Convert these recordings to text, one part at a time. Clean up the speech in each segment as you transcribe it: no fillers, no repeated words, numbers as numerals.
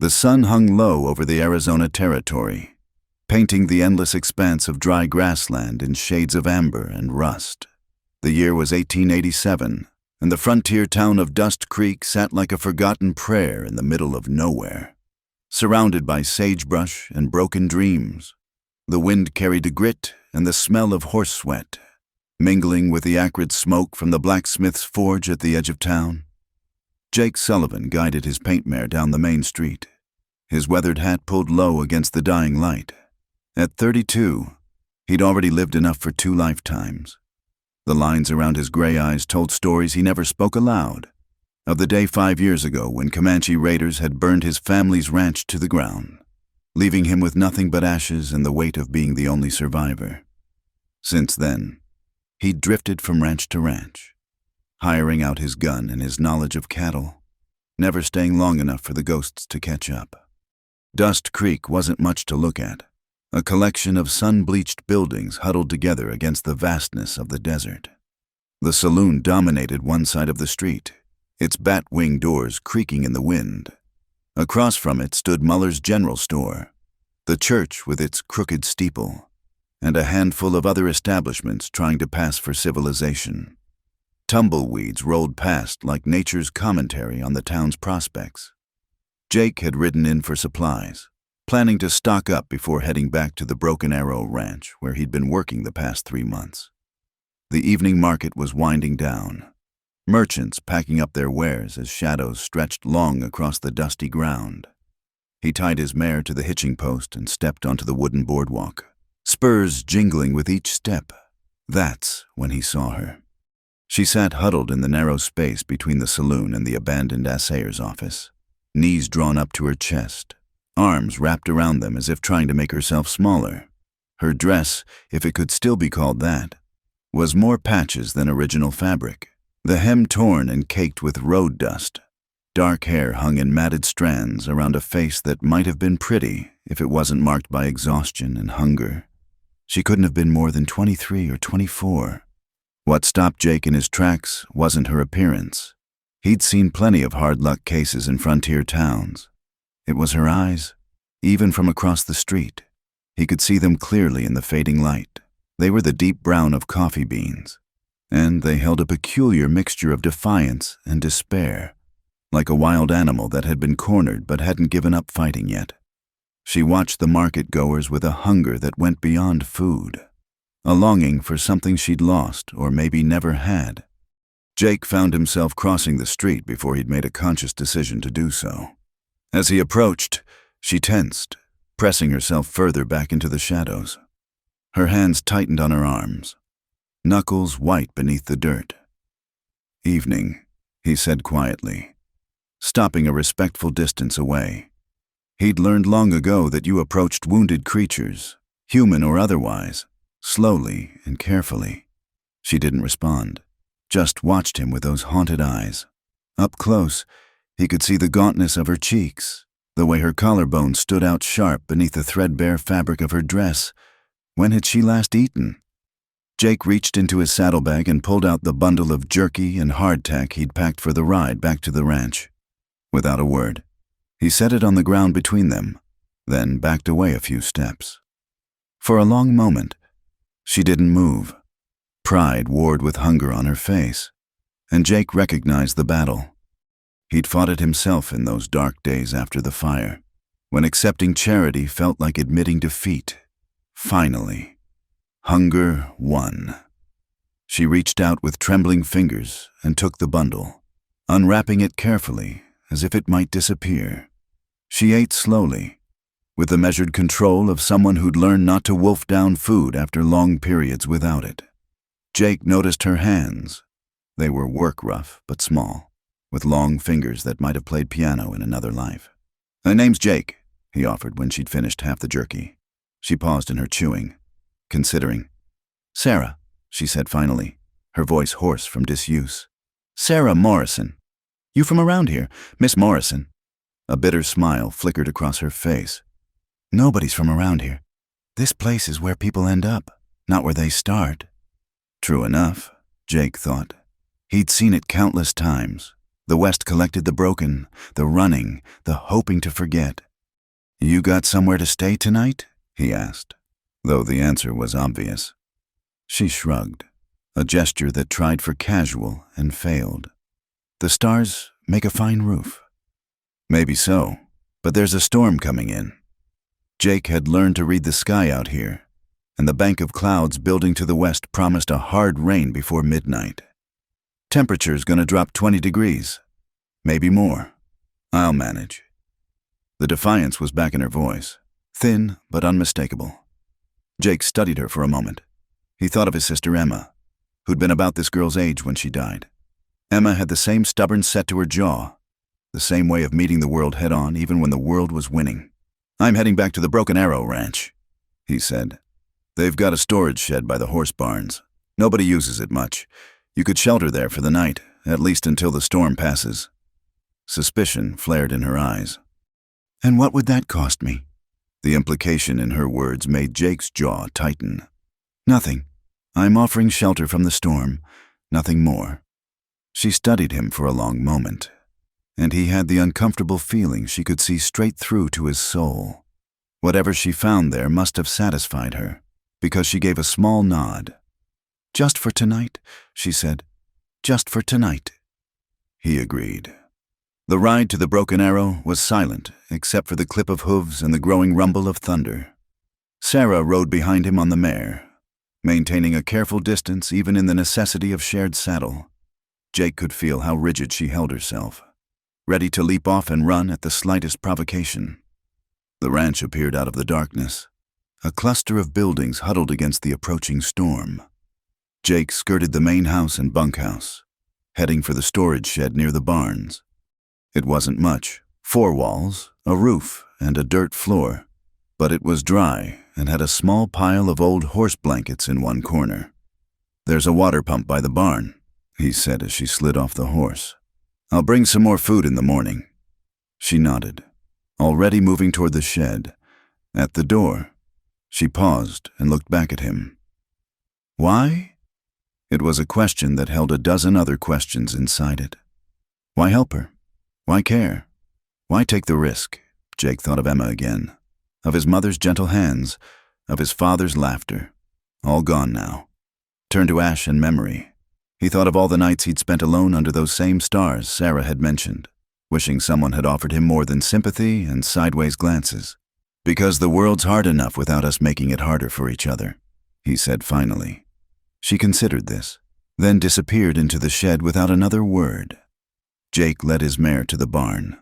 The sun hung low over the Arizona Territory, painting the endless expanse of dry grassland in shades of amber and rust. The year was 1887, and the frontier town of Dust Creek sat like a forgotten prayer in the middle of nowhere. Surrounded by sagebrush and broken dreams, the wind carried a grit and the smell of horse sweat, mingling with the acrid smoke from the blacksmith's forge at the edge of town. Jake Sullivan guided his paint mare down the main street, his weathered hat pulled low against the dying light. At 32, he'd already lived enough for 2 lifetimes. The lines around his gray eyes told stories he never spoke aloud, of the day 5 years ago when Comanche raiders had burned his family's ranch to the ground, leaving him with nothing but ashes and the weight of being the only survivor. Since then, he'd drifted from ranch to ranch, hiring out his gun and his knowledge of cattle, never staying long enough for the ghosts to catch up. Dust Creek wasn't much to look at, a collection of sun-bleached buildings huddled together against the vastness of the desert. The saloon dominated one side of the street, its bat-wing doors creaking in the wind. Across from it stood Muller's General Store, the church with its crooked steeple, and a handful of other establishments trying to pass for civilization. Tumbleweeds rolled past like nature's commentary on the town's prospects. Jake had ridden in for supplies, planning to stock up before heading back to the Broken Arrow Ranch where he'd been working the past 3 months. The evening market was winding down, merchants packing up their wares as shadows stretched long across the dusty ground. He tied his mare to the hitching post and stepped onto the wooden boardwalk, spurs jingling with each step. That's when he saw her. She sat huddled in the narrow space between the saloon and the abandoned assayer's office, knees drawn up to her chest, arms wrapped around them as if trying to make herself smaller. Her dress, if it could still be called that, was more patches than original fabric, the hem torn and caked with road dust. Dark hair hung in matted strands around a face that might have been pretty if it wasn't marked by exhaustion and hunger. She couldn't have been more than 23 or 24. What stopped Jake in his tracks wasn't her appearance. He'd seen plenty of hard-luck cases in frontier towns. It was her eyes, even from across the street. He could see them clearly in the fading light. They were the deep brown of coffee beans, and they held a peculiar mixture of defiance and despair, like a wild animal that had been cornered but hadn't given up fighting yet. She watched the market-goers with a hunger that went beyond food, a longing for something she'd lost or maybe never had. Jake found himself crossing the street before he'd made a conscious decision to do so. As he approached, she tensed, pressing herself further back into the shadows. Her hands tightened on her arms, knuckles white beneath the dirt. "Evening," he said quietly, stopping a respectful distance away. He'd learned long ago that you approached wounded creatures, human or otherwise, slowly and carefully. She didn't respond, just watched him with those haunted eyes. Up close, he could see the gauntness of her cheeks, the way her collarbone stood out sharp beneath the threadbare fabric of her dress. When had she last eaten? Jake reached into his saddlebag and pulled out the bundle of jerky and hardtack he'd packed for the ride back to the ranch. Without a word, he set it on the ground between them, then backed away a few steps. For a long moment, she didn't move. Pride warred with hunger on her face, and Jake recognized the battle. He'd fought it himself in those dark days after the fire, when accepting charity felt like admitting defeat. Finally, hunger won. She reached out with trembling fingers and took the bundle, unwrapping it carefully as if it might disappear. She ate slowly, with the measured control of someone who'd learned not to wolf down food after long periods without it. Jake noticed her hands. They were work-rough but small, with long fingers that might have played piano in another life. "My name's Jake," he offered when she'd finished half the jerky. She paused in her chewing, considering. "Sarah," she said finally, her voice hoarse from disuse. "Sarah Morrison. You from around here, Miss Morrison?" A bitter smile flickered across her face. "Nobody's from around here. This place is where people end up, not where they start." True enough, Jake thought. He'd seen it countless times. The West collected the broken, the running, the hoping to forget. "You got somewhere to stay tonight?" he asked, though the answer was obvious. She shrugged, a gesture that tried for casual and failed. "The stars make a fine roof." "Maybe so, but there's a storm coming in." Jake had learned to read the sky out here, and the bank of clouds building to the west promised a hard rain before midnight. "Temperature's gonna drop 20 degrees. Maybe more. I'll manage." The defiance was back in her voice, thin but unmistakable. Jake studied her for a moment. He thought of his sister Emma, who'd been about this girl's age when she died. Emma had the same stubborn set to her jaw, the same way of meeting the world head-on even when the world was winning. "I'm heading back to the Broken Arrow Ranch," he said. "They've got a storage shed by the horse barns. Nobody uses it much. You could shelter there for the night, at least until the storm passes." Suspicion flared in her eyes. "And what would that cost me?" The implication in her words made Jake's jaw tighten. "Nothing. I'm offering shelter from the storm, nothing more." She studied him for a long moment, and he had the uncomfortable feeling she could see straight through to his soul. Whatever she found there must have satisfied her, because she gave a small nod. "Just for tonight," she said. "Just for tonight." He agreed. The ride to the Broken Arrow was silent, except for the clip of hooves and the growing rumble of thunder. Sarah rode behind him on the mare, maintaining a careful distance even in the necessity of shared saddle. Jake could feel how rigid she held herself, ready to leap off and run at the slightest provocation. The ranch appeared out of the darkness, a cluster of buildings huddled against the approaching storm. Jake skirted the main house and bunkhouse, heading for the storage shed near the barns. It wasn't much, 4 walls, a roof, and a dirt floor, but it was dry and had a small pile of old horse blankets in one corner. "There's a water pump by the barn," he said as she slid off the horse. "I'll bring some more food in the morning." She nodded, already moving toward the shed. At the door, she paused and looked back at him. "Why?" It was a question that held a dozen other questions inside it. Why help her? Why care? Why take the risk? Jake thought of Emma again, of his mother's gentle hands, of his father's laughter. All gone now. Turned to ash and memory. He thought of all the nights he'd spent alone under those same stars Sarah had mentioned, wishing someone had offered him more than sympathy and sideways glances. "Because the world's hard enough without us making it harder for each other," he said finally. She considered this, then disappeared into the shed without another word. Jake led his mare to the barn,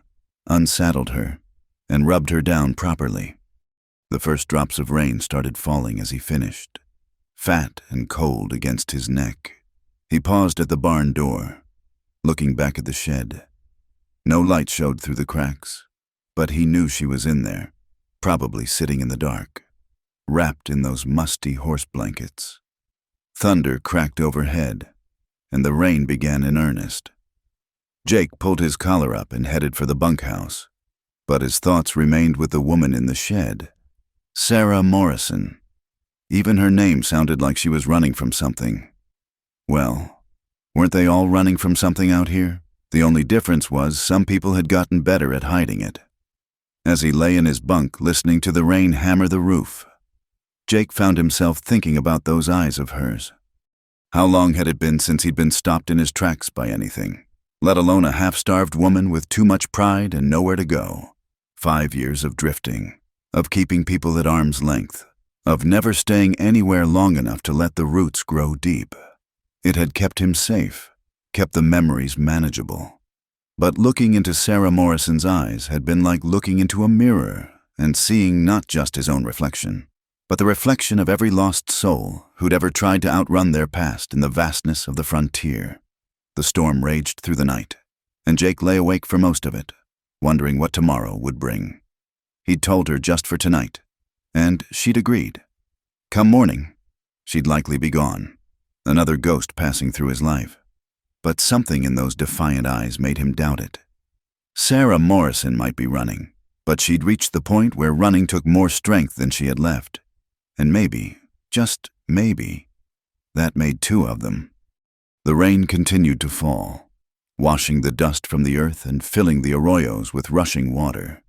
unsaddled her, and rubbed her down properly. The first drops of rain started falling as he finished, fat and cold against his neck. He paused at the barn door, looking back at the shed. No light showed through the cracks, but he knew she was in there, probably sitting in the dark, wrapped in those musty horse blankets. Thunder cracked overhead, and the rain began in earnest. Jake pulled his collar up and headed for the bunkhouse, but his thoughts remained with the woman in the shed. Sarah Morrison. Even her name sounded like she was running from something. Well, weren't they all running from something out here? The only difference was some people had gotten better at hiding it. As he lay in his bunk listening to the rain hammer the roof, Jake found himself thinking about those eyes of hers. How long had it been since he'd been stopped in his tracks by anything, let alone a half-starved woman with too much pride and nowhere to go? 5 years of drifting, of keeping people at arm's length, of never staying anywhere long enough to let the roots grow deep. It had kept him safe, kept the memories manageable. But looking into Sarah Morrison's eyes had been like looking into a mirror and seeing not just his own reflection, but the reflection of every lost soul who'd ever tried to outrun their past in the vastness of the frontier. The storm raged through the night, and Jake lay awake for most of it, wondering what tomorrow would bring. He'd told her just for tonight, and she'd agreed. Come morning, she'd likely be gone, another ghost passing through his life. But something in those defiant eyes made him doubt it. Sarah Morrison might be running, but she'd reached the point where running took more strength than she had left. And maybe, just maybe, that made 2 of them. The rain continued to fall, washing the dust from the earth and filling the arroyos with rushing water.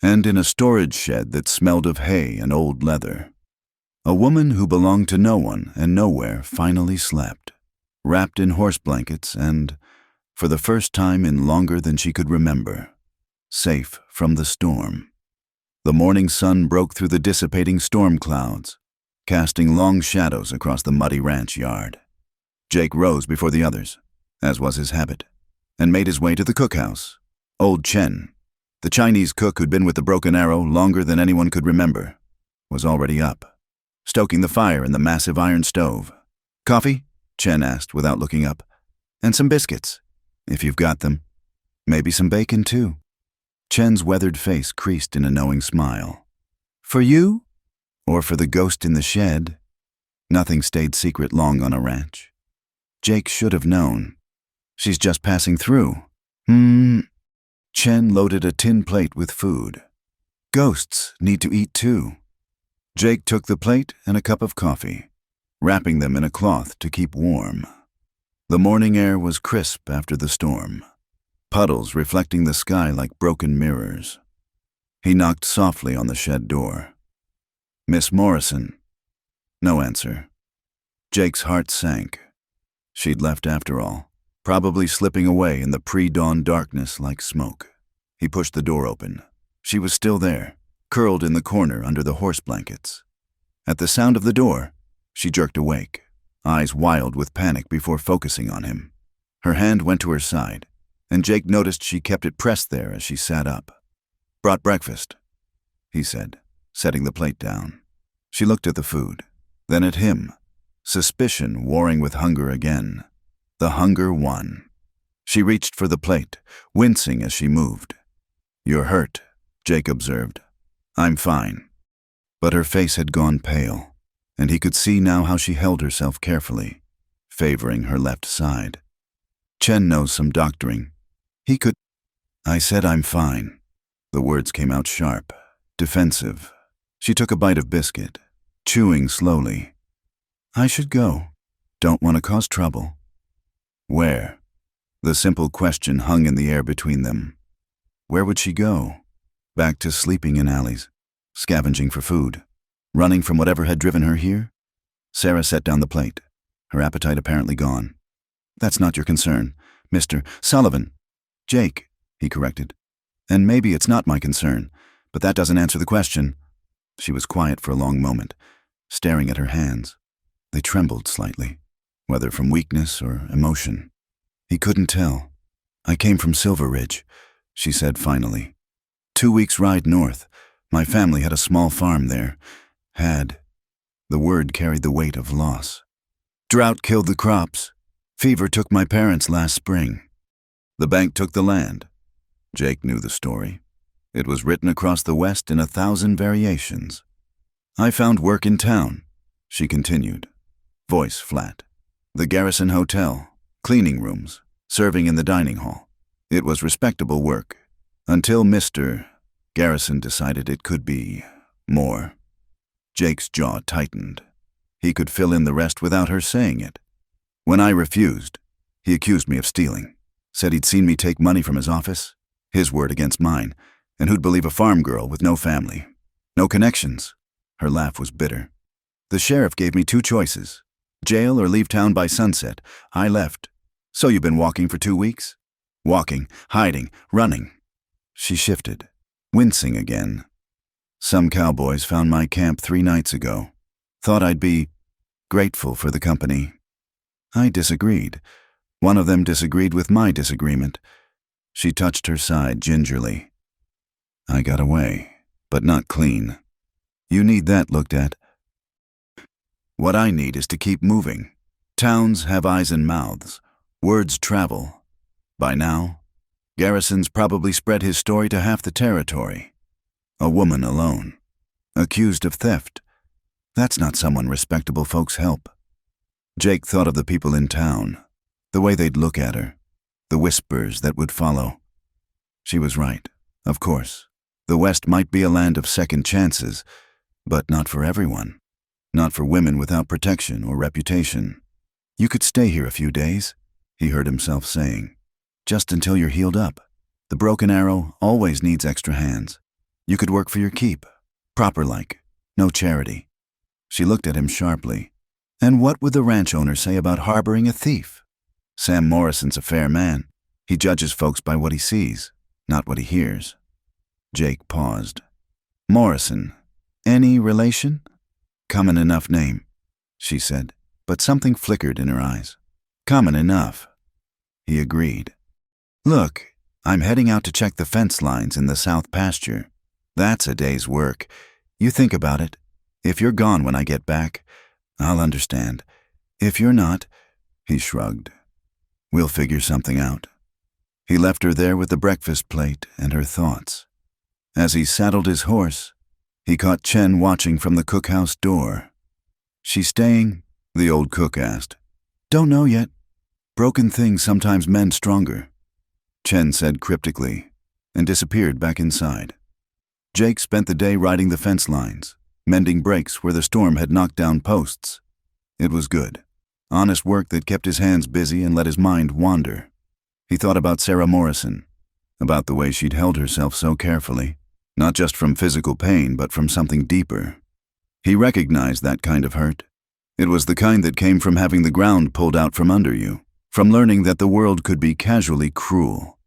And in a storage shed that smelled of hay and old leather, a woman who belonged to no one and nowhere finally slept, wrapped in horse blankets and, for the first time in longer than she could remember, safe from the storm. The morning sun broke through the dissipating storm clouds, casting long shadows across the muddy ranch yard. Jake rose before the others, as was his habit, and made his way to the cookhouse. Old Chen, the Chinese cook who'd been with the Broken Arrow longer than anyone could remember, was already up, stoking the fire in the massive iron stove. "Coffee?" Chen asked without looking up. "And some biscuits, if you've got them. Maybe some bacon, too." Chen's weathered face creased in a knowing smile. "For you? Or for the ghost in the shed?" Nothing stayed secret long on a ranch. Jake should have known. "She's just passing through." Chen loaded a tin plate with food. "Ghosts need to eat too." Jake took the plate and a cup of coffee, wrapping them in a cloth to keep warm. The morning air was crisp after the storm, puddles reflecting the sky like broken mirrors. He knocked softly on the shed door. "Miss Morrison." No answer. Jake's heart sank. She'd left after all, probably slipping away in the pre-dawn darkness like smoke. He pushed the door open. She was still there, curled in the corner under the horse blankets. At the sound of the door, she jerked awake, eyes wild with panic before focusing on him. Her hand went to her side, and Jake noticed she kept it pressed there as she sat up. "Brought breakfast," he said, setting the plate down. She looked at the food, then at him, suspicion warring with hunger again. The hunger won. She reached for the plate, wincing as she moved. "You're hurt," Jake observed. "I'm fine." But her face had gone pale, and he could see now how she held herself carefully, favoring her left side. "Chen knows some doctoring. He could—" "I said I'm fine." The words came out sharp, defensive. She took a bite of biscuit, chewing slowly. "I should go. Don't want to cause trouble." "Where?" The simple question hung in the air between them. Where would she go? Back to sleeping in alleys, scavenging for food, running from whatever had driven her here? Sarah set down the plate, her appetite apparently gone. "That's not your concern, Mr. Sullivan." "Jake," he corrected. "And maybe it's not my concern, but that doesn't answer the question." She was quiet for a long moment, staring at her hands. They trembled slightly, whether from weakness or emotion. He couldn't tell. "I came from Silver Ridge," she said finally. 2 weeks' ride north. My family had a small farm there. Had. The word carried the weight of loss. "Drought killed the crops. Fever took my parents last spring. The bank took the land." Jake knew the story. It was written across the West in 1,000 variations. "I found work in town," she continued, voice flat. "The Garrison Hotel, cleaning rooms, serving in the dining hall. It was respectable work, until Mr. Garrison decided it could be more." Jake's jaw tightened. He could fill in the rest without her saying it. "When I refused, he accused me of stealing. Said he'd seen me take money from his office, his word against mine, and who'd believe a farm girl with no family, no connections." Her laugh was bitter. "The sheriff gave me 2 choices, jail or leave town by sunset. I left. So you've been walking for 2 weeks? Walking, hiding, running." She shifted, wincing again. "Some cowboys found my camp 3 nights ago. Thought I'd be grateful for the company. I disagreed. One of them disagreed with my disagreement." She touched her side gingerly. "I got away, but not clean. You need that looked at. What I need is to keep moving. Towns have eyes and mouths. Words travel. By now, Garrison's probably spread his story to half the territory. A woman alone, accused of theft. That's not someone respectable folks help." Jake thought of the people in town, the way they'd look at her, the whispers that would follow. She was right, of course. The West might be a land of second chances, but not for everyone. Not for women without protection or reputation. "You could stay here a few days," he heard himself saying. Just until you're healed up. The broken arrow always needs extra hands. You could work for your keep. Proper-like. No charity. She looked at him sharply. And what would the ranch owner say about harboring a thief? Sam Morrison's a fair man. He judges folks by what he sees, not what he hears. Jake paused. Morrison. Any relation? Common enough name, she said, but something flickered in her eyes. Common enough. He agreed. Look, I'm heading out to check the fence lines in the south pasture. That's a day's work. You think about it. If you're gone when I get back, I'll understand. If you're not, he shrugged. We'll figure something out. He left her there with the breakfast plate and her thoughts. As he saddled his horse, he caught Chen watching from the cookhouse door. She staying? The old cook asked. Don't know yet. Broken things sometimes mend stronger, Chen said cryptically, and disappeared back inside. Jake spent the day riding the fence lines, mending breaks where the storm had knocked down posts. It was good. Honest work that kept his hands busy and let his mind wander. He thought about Sarah Morrison, about the way she'd held herself so carefully, not just from physical pain, but from something deeper. He recognized that kind of hurt. It was the kind that came from having the ground pulled out from under you, from learning that the world could be casually cruel.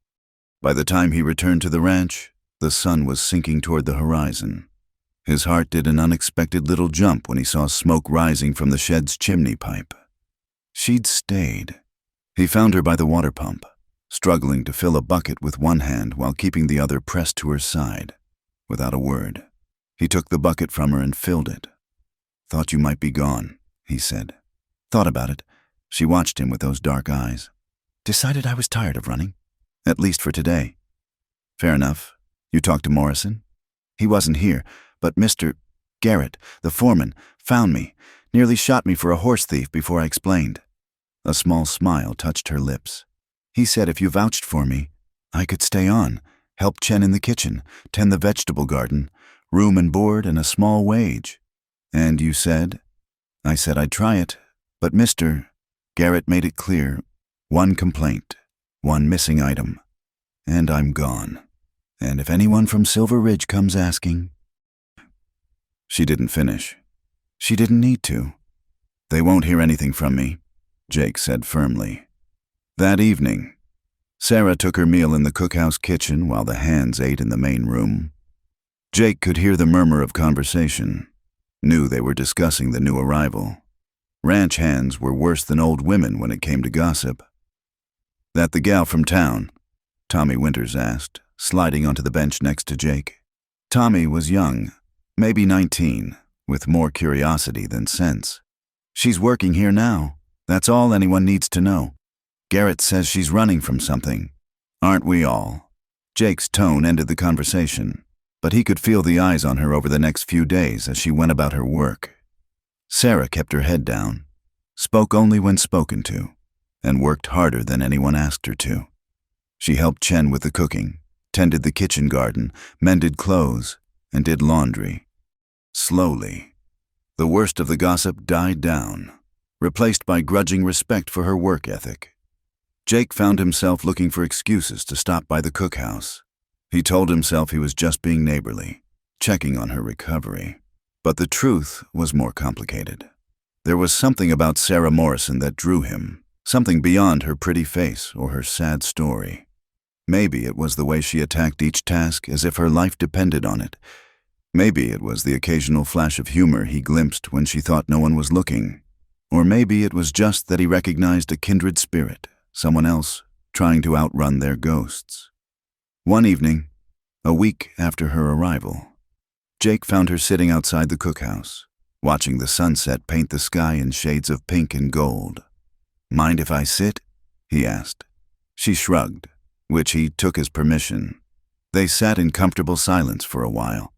By the time he returned to the ranch, the sun was sinking toward the horizon. His heart did an unexpected little jump when he saw smoke rising from the shed's chimney pipe. She'd stayed. He found her by the water pump, struggling to fill a bucket with one hand while keeping the other pressed to her side. Without a word, he took the bucket from her and filled it. Thought you might be gone, he said. Thought about it. She watched him with those dark eyes. Decided I was tired of running, at least for today. Fair enough. You talked to Morrison? He wasn't here, but Mr. Garrett, the foreman, found me, nearly shot me for a horse thief before I explained. A small smile touched her lips. He said if you vouched for me, I could stay on, help Chen in the kitchen, tend the vegetable garden, room and board and a small wage. And you said? I said I'd try it, but Mr. Garrett made it clear, one complaint, one missing item, and I'm gone. And if anyone from Silver Ridge comes asking... She didn't finish. She didn't need to. They won't hear anything from me, Jake said firmly. That evening, Sarah took her meal in the cookhouse kitchen while the hands ate in the main room. Jake could hear the murmur of conversation, knew they were discussing the new arrival. Ranch hands were worse than old women when it came to gossip. That the gal from town? Tommy Winters asked, sliding onto the bench next to Jake. Tommy was young, maybe 19, with more curiosity than sense. She's working here now. That's all anyone needs to know. Garrett says she's running from something. Aren't we all? Jake's tone ended the conversation, but he could feel the eyes on her over the next few days as she went about her work. Sarah kept her head down, spoke only when spoken to, and worked harder than anyone asked her to. She helped Chen with the cooking, tended the kitchen garden, mended clothes, and did laundry. Slowly, the worst of the gossip died down, replaced by grudging respect for her work ethic. Jake found himself looking for excuses to stop by the cookhouse. He told himself he was just being neighborly, checking on her recovery. But the truth was more complicated. There was something about Sarah Morrison that drew him, something beyond her pretty face or her sad story. Maybe it was the way she attacked each task as if her life depended on it. Maybe it was the occasional flash of humor he glimpsed when she thought no one was looking. Or maybe it was just that he recognized a kindred spirit, someone else trying to outrun their ghosts. One evening, a week after her arrival, Jake found her sitting outside the cookhouse, watching the sunset paint the sky in shades of pink and gold. Mind if I sit? He asked. She shrugged, which he took as permission. They sat in comfortable silence for a while,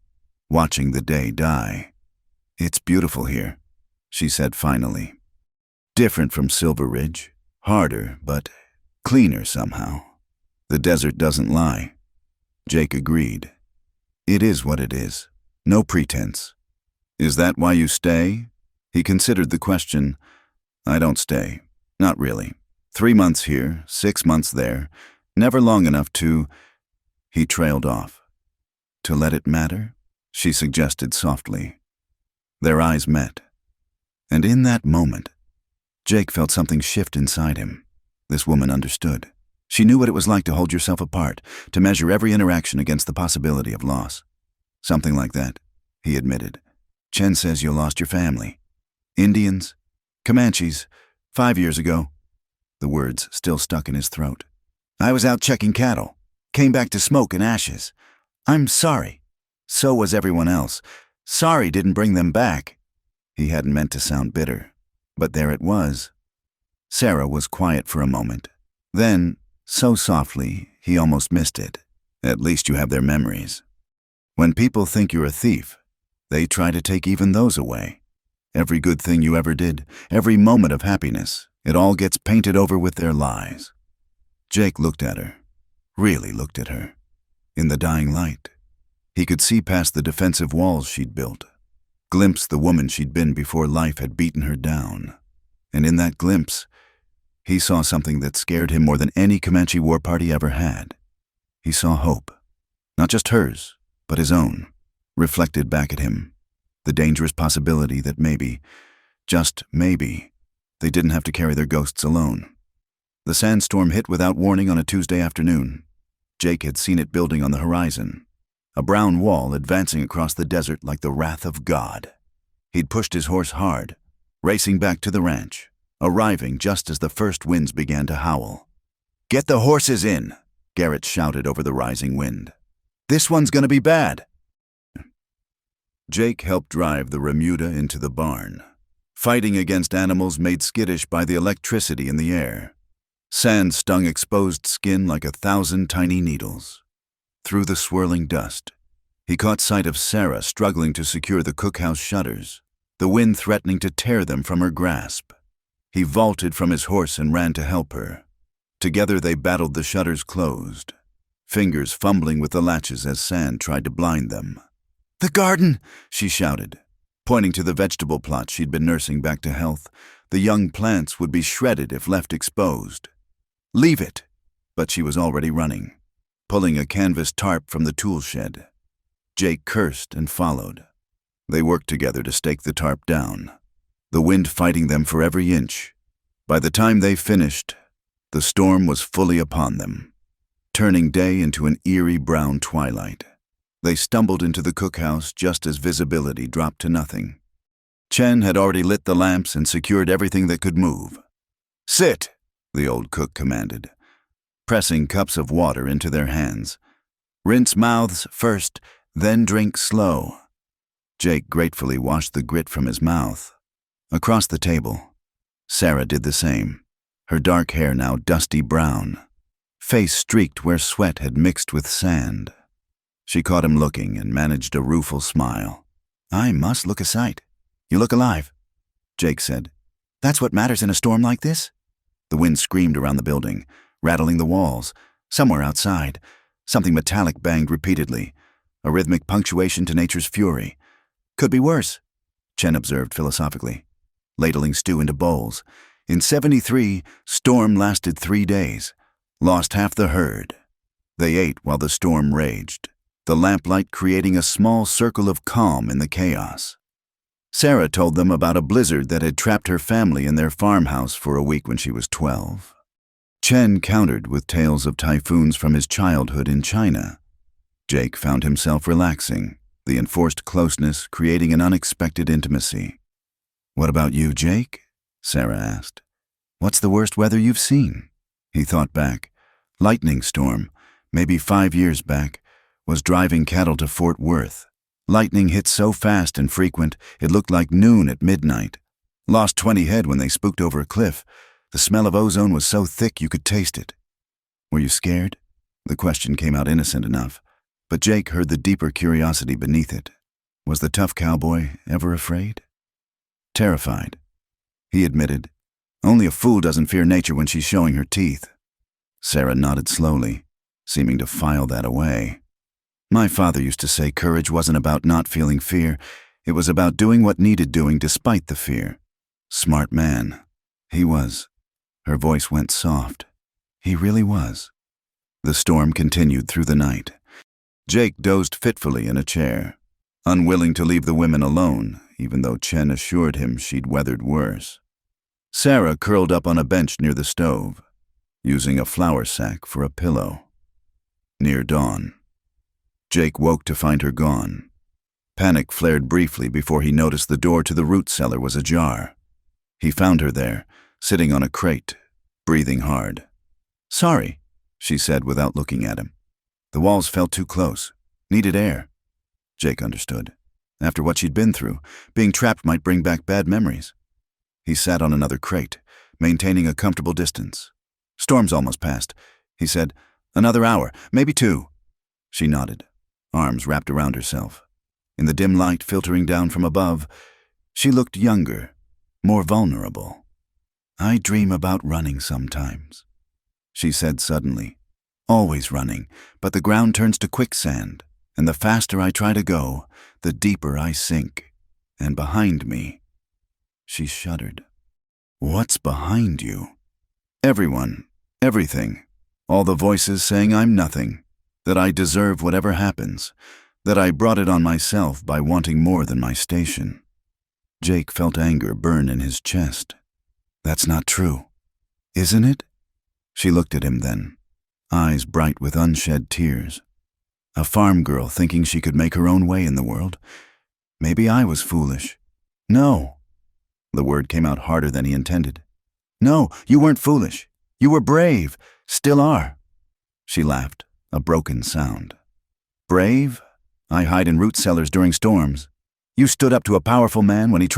watching the day die. It's beautiful here, she said finally. Different from Silver Ridge, harder, but cleaner somehow. The desert doesn't lie. Jake agreed. It is what it is. No pretense. Is that why you stay? He considered the question. I don't stay. Not really. 3 months here, 6 months there, Never long enough to... He trailed off. To let it matter? She suggested softly. Their eyes met. And in that moment, Jake felt something shift inside him. This woman understood. She knew what it was like to hold yourself apart, to measure every interaction against the possibility of loss. Something like that, he admitted. Chen says you lost your family. Indians? Comanches? 5 years ago. The words still stuck in his throat. I was out checking cattle. Came back to smoke and ashes. I'm sorry. So was everyone else. Sorry didn't bring them back. He hadn't meant to sound bitter, but there it was. Sarah was quiet for a moment. Then, so softly, he almost missed it. At least you have their memories. When people think you're a thief, they try to take even those away. Every good thing you ever did, every moment of happiness, it all gets painted over with their lies. Jake looked at her, really looked at her. In the dying light, he could see past the defensive walls she'd built, glimpse the woman she'd been before life had beaten her down. And in that glimpse, he saw something that scared him more than any Comanche war party ever had. He saw hope, not just hers, but his own, reflected back at him. The dangerous possibility that maybe, just maybe, they didn't have to carry their ghosts alone. The sandstorm hit without warning on a Tuesday afternoon. Jake had seen it building on the horizon, a brown wall advancing across the desert like the wrath of God. He'd pushed his horse hard, racing back to the ranch, arriving just as the first winds began to howl. Get the horses in, Garrett shouted over the rising wind. This one's gonna be bad. Jake helped drive the remuda into the barn, fighting against animals made skittish by the electricity in the air. Sand stung exposed skin like 1,000 tiny needles. Through the swirling dust, he caught sight of Sarah struggling to secure the cookhouse shutters, the wind threatening to tear them from her grasp. He vaulted from his horse and ran to help her. Together they battled the shutters closed, fingers fumbling with the latches as sand tried to blind them. The garden, she shouted, pointing to the vegetable plot she'd been nursing back to health. The young plants would be shredded if left exposed. Leave it, but she was already running, pulling a canvas tarp from the tool shed. Jake cursed and followed. They worked together to stake the tarp down, the wind fighting them for every inch. By the time they finished, the storm was fully upon them, turning day into an eerie brown twilight. They stumbled into the cookhouse just as visibility dropped to nothing. Chen had already lit the lamps and secured everything that could move. Sit, the old cook commanded, pressing cups of water into their hands. Rinse mouths first, then drink slow. Jake gratefully washed the grit from his mouth. Across the table, Sarah did the same, her dark hair now dusty brown, face streaked where sweat had mixed with sand. She caught him looking and managed a rueful smile. I must look a sight. You look alive, Jake said. That's what matters in a storm like this? The wind screamed around the building, rattling the walls. Somewhere outside, something metallic banged repeatedly, a rhythmic punctuation to nature's fury. Could be worse, Chen observed philosophically, ladling stew into bowls. In 73, storm lasted 3 days, lost half the herd. They ate while the storm raged, the lamplight creating a small circle of calm in the chaos. Sarah told them about a blizzard that had trapped her family in their farmhouse for a week when she was 12. Chen countered with tales of typhoons from his childhood in China. Jake found himself relaxing, the enforced closeness creating an unexpected intimacy. What about you, Jake? Sarah asked. What's the worst weather you've seen? He thought back. Lightning storm, maybe 5 years back, was driving cattle to Fort Worth. Lightning hit so fast and frequent, it looked like noon at midnight. Lost 20 head when they spooked over a cliff. The smell of ozone was so thick you could taste it. Were you scared? The question came out innocent enough, but Jake heard the deeper curiosity beneath it. Was the tough cowboy ever afraid? Terrified, he admitted. Only a fool doesn't fear nature when she's showing her teeth. Sarah nodded slowly, seeming to file that away. My father used to say courage wasn't about not feeling fear. It was about doing what needed doing despite the fear. Smart man. He was. Her voice went soft. He really was. The storm continued through the night. Jake dozed fitfully in a chair, unwilling to leave the women alone, even though Chen assured him she'd weathered worse. Sarah curled up on a bench near the stove, using a flour sack for a pillow. Near dawn, Jake woke to find her gone. Panic flared briefly before he noticed the door to the root cellar was ajar. He found her there, sitting on a crate, breathing hard. "Sorry," she said without looking at him. "The walls felt too close. Needed air." Jake understood. After what she'd been through, being trapped might bring back bad memories. He sat on another crate, maintaining a comfortable distance. "Storm's almost past," he said. "Another hour, maybe 2. She nodded, arms wrapped around herself. In the dim light filtering down from above, she looked younger, more vulnerable. "I dream about running sometimes," she said suddenly. "Always running, but the ground turns to quicksand, and the faster I try to go, the deeper I sink. And behind me..." She shuddered. "What's behind you?" "Everyone, everything. All the voices saying I'm nothing, that I deserve whatever happens, that I brought it on myself by wanting more than my station." Jake felt anger burn in his chest. "That's not true. Isn't it?" She looked at him then, eyes bright with unshed tears. A farm girl thinking she could make her own way in the world. Maybe I was foolish. "No." The word came out harder than he intended. "No, you weren't foolish. You were brave. Still are." She laughed, a broken sound. "Brave? I hide in root cellars during storms. You stood up to a powerful man when he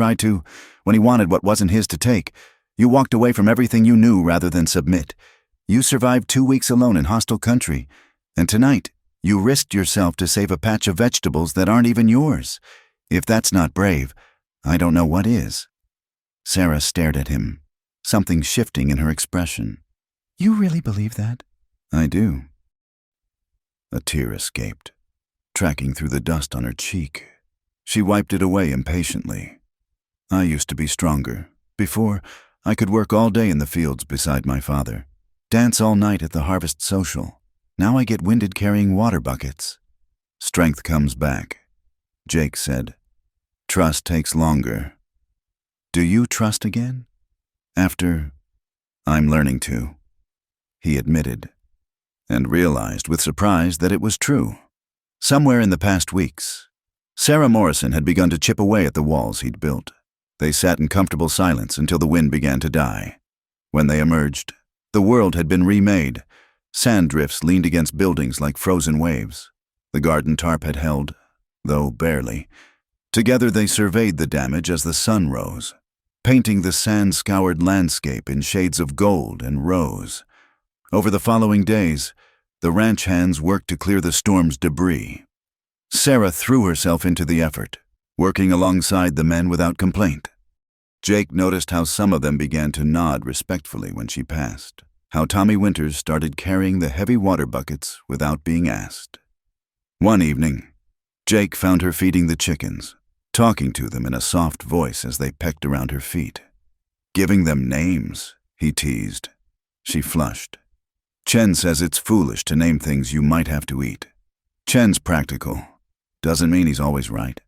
wanted what wasn't his to take. You walked away from everything you knew rather than submit. You survived 2 weeks alone in hostile country. And tonight, you risked yourself to save a patch of vegetables that aren't even yours. If that's not brave, I don't know what is." Sarah stared at him, something shifting in her expression. "You really believe that?" "I do." A tear escaped, tracking through the dust on her cheek. She wiped it away impatiently. "I used to be stronger. Before, I could work all day in the fields beside my father, dance all night at the harvest social. Now I get winded carrying water buckets." "Strength comes back," Jake said. "Trust takes longer." "Do you trust again?" "I'm learning to," he admitted, and realized with surprise that it was true. Somewhere in the past weeks, Sarah Morrison had begun to chip away at the walls he'd built. They sat in comfortable silence until the wind began to die. When they emerged, the world had been remade. Sand drifts leaned against buildings like frozen waves. The garden tarp had held, though barely. Together they surveyed the damage as the sun rose, painting the sand-scoured landscape in shades of gold and rose. Over the following days, the ranch hands worked to clear the storm's debris. Sarah threw herself into the effort, working alongside the men without complaint. Jake noticed how some of them began to nod respectfully when she passed, how Tommy Winters started carrying the heavy water buckets without being asked. One evening, Jake found her feeding the chickens, talking to them in a soft voice as they pecked around her feet. "Giving them names," he teased. She flushed. "Chen says it's foolish to name things you might have to eat. Chen's practical. Doesn't mean he's always right."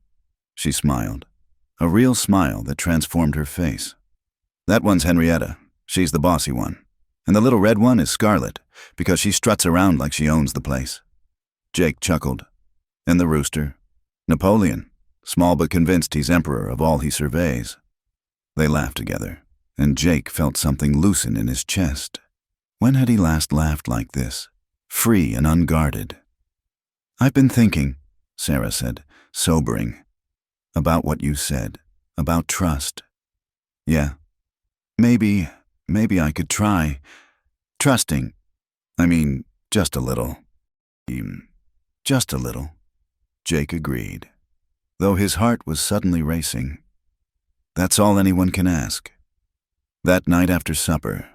She smiled, a real smile that transformed her face. "That one's Henrietta. She's the bossy one. And the little red one is Scarlet, because she struts around like she owns the place." Jake chuckled. "And the rooster? Napoleon, small but convinced he's emperor of all he surveys." They laughed together, and Jake felt something loosen in his chest. When had he last laughed like this, free and unguarded? "I've been thinking," Sarah said, sobering, "about what you said, about trust." "Yeah, maybe I could try. Trusting. I mean, just a little." Just a little," Jake agreed, though his heart was suddenly racing. That's all anyone can ask. That night after supper,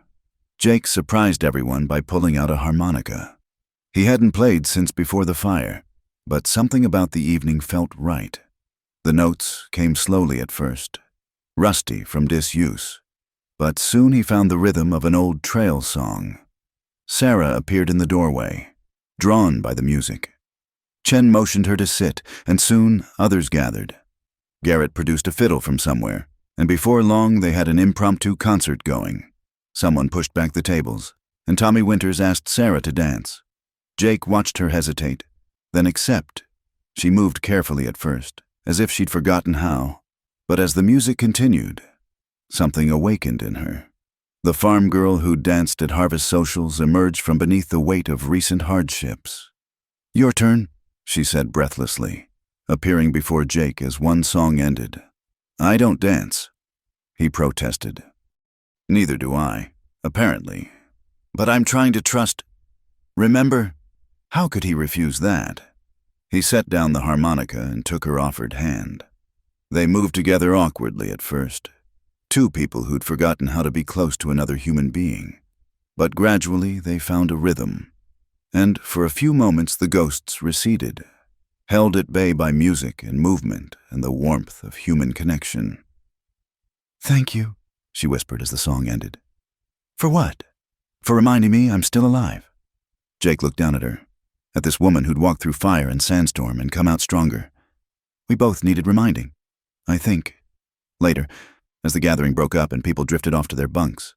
Jake surprised everyone by pulling out a harmonica. He hadn't played since before the fire, but something about the evening felt right. The notes came slowly at first, rusty from disuse, but soon he found the rhythm of an old trail song. Sarah appeared in the doorway, drawn by the music. Chen motioned her to sit, and soon others gathered. Garrett produced a fiddle from somewhere, and before long they had an impromptu concert going. Someone pushed back the tables, and Tommy Winters asked Sarah to dance. Jake watched her hesitate, then accept. She moved carefully at first, as if she'd forgotten how, but as the music continued, something awakened in her. The farm girl who danced at harvest socials emerged from beneath the weight of recent hardships. "Your turn," she said breathlessly, appearing before Jake as one song ended. "I don't dance," he protested. "Neither do I, apparently. But I'm trying to trust. Remember?" How could he refuse that? He set down the harmonica and took her offered hand. They moved together awkwardly at first, two people who'd forgotten how to be close to another human being. But gradually they found a rhythm, and for a few moments the ghosts receded, held at bay by music and movement and the warmth of human connection. "Thank you," she whispered as the song ended. "For what?" "For reminding me I'm still alive." Jake looked down at her, at this woman who'd walked through fire and sandstorm and come out stronger. "We both needed reminding, I think." Later, as the gathering broke up and people drifted off to their bunks,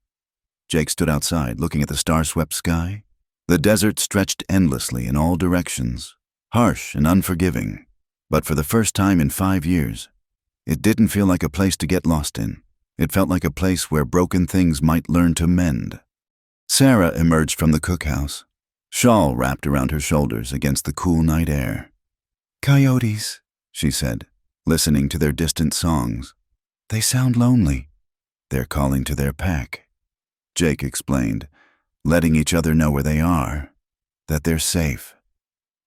Jake stood outside looking at the star-swept sky. The desert stretched endlessly in all directions, harsh and unforgiving, but for the first time in 5 years, it didn't feel like a place to get lost in. It felt like a place where broken things might learn to mend. Sarah emerged from the cookhouse, shawl wrapped around her shoulders against the cool night air. "Coyotes," she said, listening to their distant songs. "They sound lonely." "They're calling to their pack," Jake explained, letting each other know where they are, that they're safe.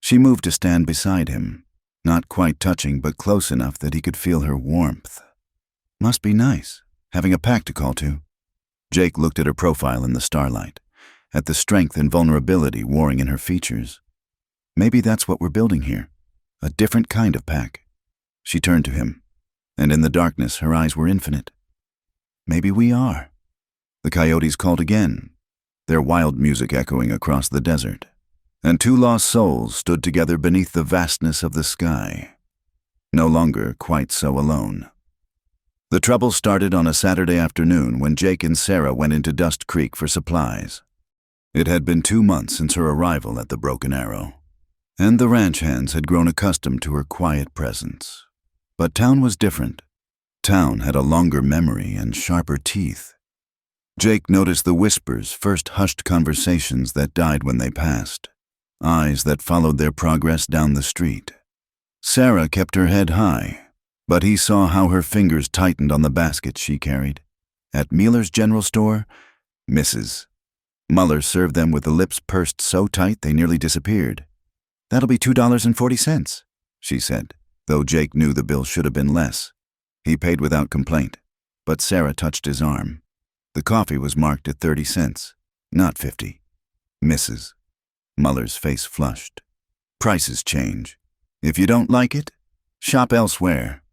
She moved to stand beside him, not quite touching but close enough that he could feel her warmth. Must be nice, having a pack to call to. Jake looked at her profile in the starlight, at the strength and vulnerability warring in her features. Maybe that's what we're building here, a different kind of pack. She turned to him, and in the darkness her eyes were infinite. Maybe we are. The coyotes called again, their wild music echoing across the desert, and two lost souls stood together beneath the vastness of the sky, no longer quite so alone. The trouble started on a Saturday afternoon when Jake and Sarah went into Dust Creek for supplies. It had been 2 months since her arrival at the Broken Arrow, and the ranch hands had grown accustomed to her quiet presence. But town was different. Town had a longer memory and sharper teeth. Jake noticed the whispers, first hushed conversations that died when they passed, eyes that followed their progress down the street. Sarah kept her head high, but he saw how her fingers tightened on the basket she carried. At Mueller's General Store, Mrs. Muller served them with the lips pursed so tight they nearly disappeared. "That'll be $2.40, she said, though Jake knew the bill should have been less. He paid without complaint, but Sarah touched his arm. The coffee was marked at 30 cents, not 50. Mrs. Muller's face flushed. "Prices change. If you don't like it, shop elsewhere."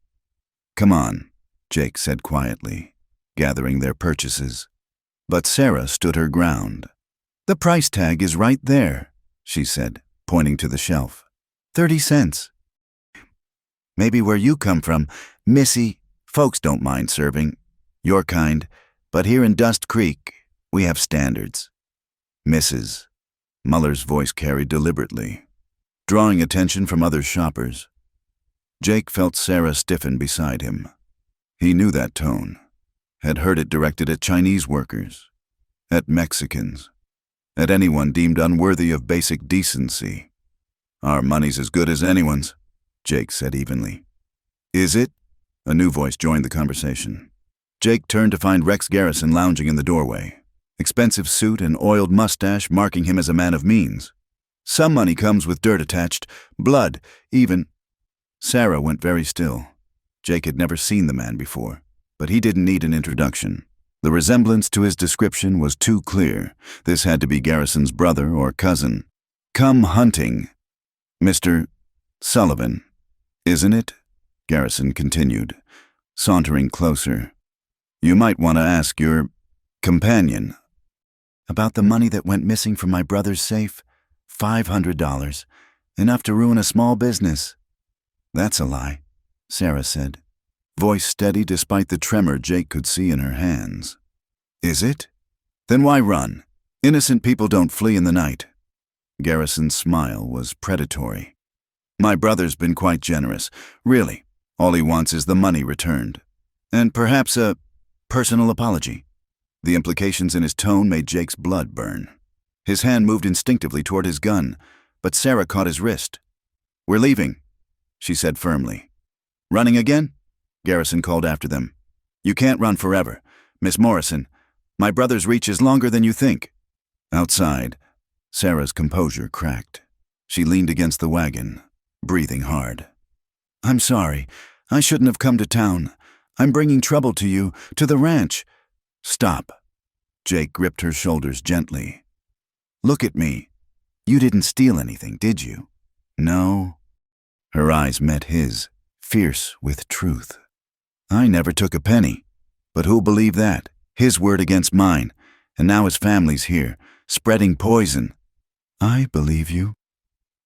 "Come on," Jake said quietly, gathering their purchases. But Sarah stood her ground. "The price tag is right there," she said, pointing to the shelf. 30 cents. "Maybe where you come from, Missy, folks don't mind serving. Your kind. But here in Dust Creek, we have standards." "Mrs." Muller's voice carried deliberately, drawing attention from other shoppers. Jake felt Sarah stiffen beside him. He knew that tone, had heard it directed at Chinese workers, at Mexicans, at anyone deemed unworthy of basic decency. "Our money's as good as anyone's," Jake said evenly. "Is it?" A new voice joined the conversation. Jake turned to find Rex Garrison lounging in the doorway, expensive suit and oiled mustache marking him as a man of means. "Some money comes with dirt attached, blood, even." Sarah went very still. Jake had never seen the man before, but he didn't need an introduction. The resemblance to his description was too clear. This had to be Garrison's brother or cousin. "Come hunting, Mr. Sullivan, isn't it?" Garrison continued, sauntering closer. "You might want to ask your companion." "About the money that went missing from my brother's safe? $500. Enough to ruin a small business." "That's a lie," Sarah said, voice steady despite the tremor Jake could see in her hands. "Is it? Then why run? Innocent people don't flee in the night." Garrison's smile was predatory. "My brother's been quite generous. Really, all he wants is the money returned. And perhaps a personal apology." The implications in his tone made Jake's blood burn. His hand moved instinctively toward his gun, but Sarah caught his wrist. "We're leaving," she said firmly. "Running again?" Garrison called after them. "You can't run forever. Miss Morrison, my brother's reach is longer than you think." Outside, Sarah's composure cracked. She leaned against the wagon, breathing hard. "I'm sorry. I shouldn't have come to town. I'm bringing trouble to you, to the ranch." "Stop." Jake gripped her shoulders gently. "Look at me. You didn't steal anything, did you?" "No." Her eyes met his, fierce with truth. "I never took a penny. But who'll believe that? His word against mine. And now his family's here, spreading poison." "I believe you."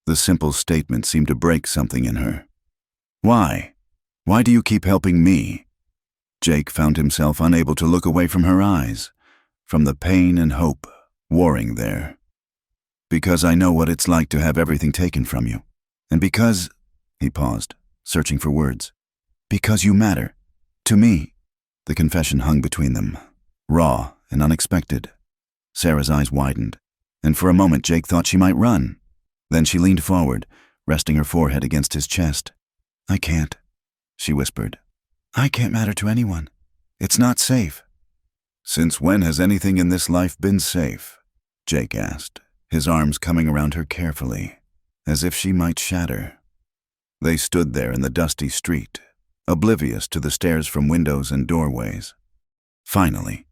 The simple statement seemed to break something in her. "Why? Why do you keep helping me?" Jake found himself unable to look away from her eyes, from the pain and hope warring there. "Because I know what it's like to have everything taken from you. And because—" he paused, searching for words. "Because you matter. To me." The confession hung between them, raw and unexpected. Sarah's eyes widened, and for a moment Jake thought she might run. Then she leaned forward, resting her forehead against his chest. "I can't," she whispered. "I can't matter to anyone. It's not safe." "Since when has anything in this life been safe?" Jake asked, his arms coming around her carefully, as if she might shatter. They stood there in the dusty street, oblivious to the stares from windows and doorways. Finally,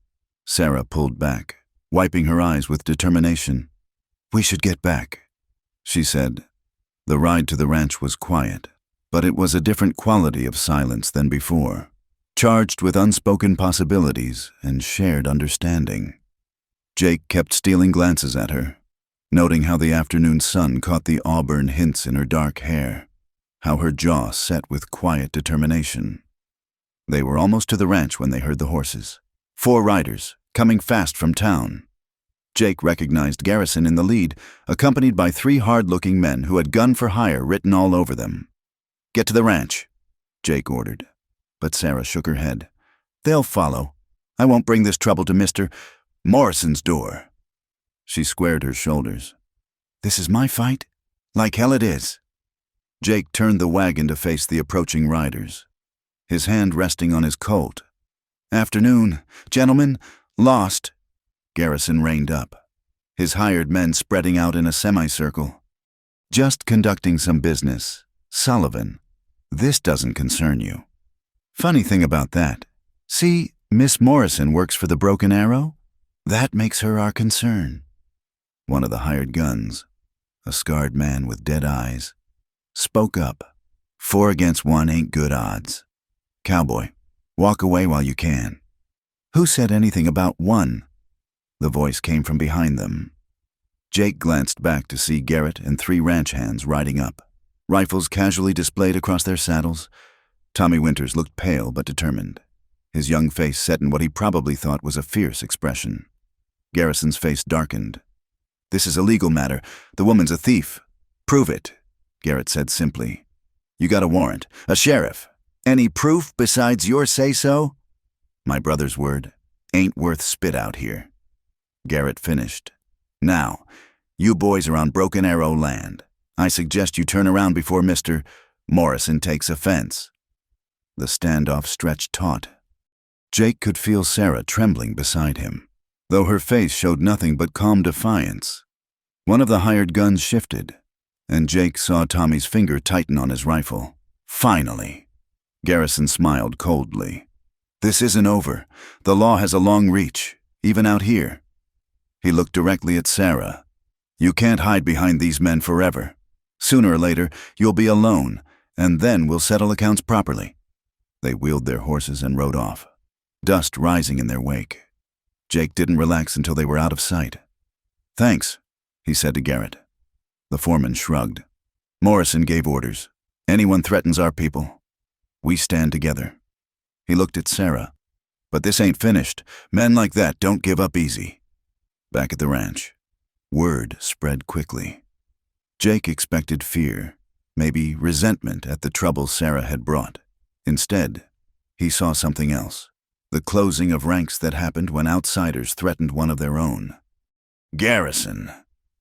Sarah pulled back, wiping her eyes with determination. "We should get back," she said. The ride to the ranch was quiet, but it was a different quality of silence than before, charged with unspoken possibilities and shared understanding. Jake kept stealing glances at her, noting how the afternoon sun caught the auburn hints in her dark hair, how her jaw set with quiet determination. They were almost to the ranch when they heard the horses. 4 riders, coming fast from town. Jake recognized Garrison in the lead, accompanied by 3 hard-looking men who had "gun for hire" written all over them. "Get to the ranch," Jake ordered. But Sarah shook her head. "They'll follow. I won't bring this trouble to Mr. Morrison's door." She squared her shoulders. "This is my fight? Like hell it is." Jake turned the wagon to face the approaching riders, his hand resting on his Colt. "Afternoon, gentlemen. Lost." Garrison reined up, his hired men spreading out in a semicircle. "Just conducting some business. Sullivan, this doesn't concern you." "Funny thing about that. See, Miss Morrison works for the Broken Arrow? That makes her our concern." One of the hired guns, a scarred man with dead eyes, spoke up. 4 against 1 ain't good odds. Cowboy, walk away while you can." "Who said anything about 1? The voice came from behind them. Jake glanced back to see Garrett and 3 ranch hands riding up, rifles casually displayed across their saddles. Tommy Winters looked pale but determined, his young face set in what he probably thought was a fierce expression. Garrison's face darkened. "This is a legal matter. The woman's a thief." "Prove it," Garrett said simply. "You got a warrant, a sheriff. Any proof besides your say-so?" "My brother's word ain't worth spit out here." Garrett finished. "Now, you boys are on Broken Arrow land. I suggest you turn around before Mr. Morrison takes offense." The standoff stretched taut. Jake could feel Sarah trembling beside him, though her face showed nothing but calm defiance. One of the hired guns shifted, and Jake saw Tommy's finger tighten on his rifle. "Finally." Garrison smiled coldly. "This isn't over. The law has a long reach, even out here." He looked directly at Sarah. "You can't hide behind these men forever. Sooner or later, you'll be alone, and then we'll settle accounts properly." They wheeled their horses and rode off, dust rising in their wake. Jake didn't relax until they were out of sight. "Thanks," he said to Garrett. The foreman shrugged. Morrison gave orders. Anyone threatens our people, we stand together. He looked at Sarah. But this ain't finished. Men like that don't give up easy. Back at the ranch, word spread quickly. Jake expected fear, maybe resentment at the trouble Sarah had brought. Instead, he saw something else. The closing of ranks that happened when outsiders threatened one of their own. Garrison.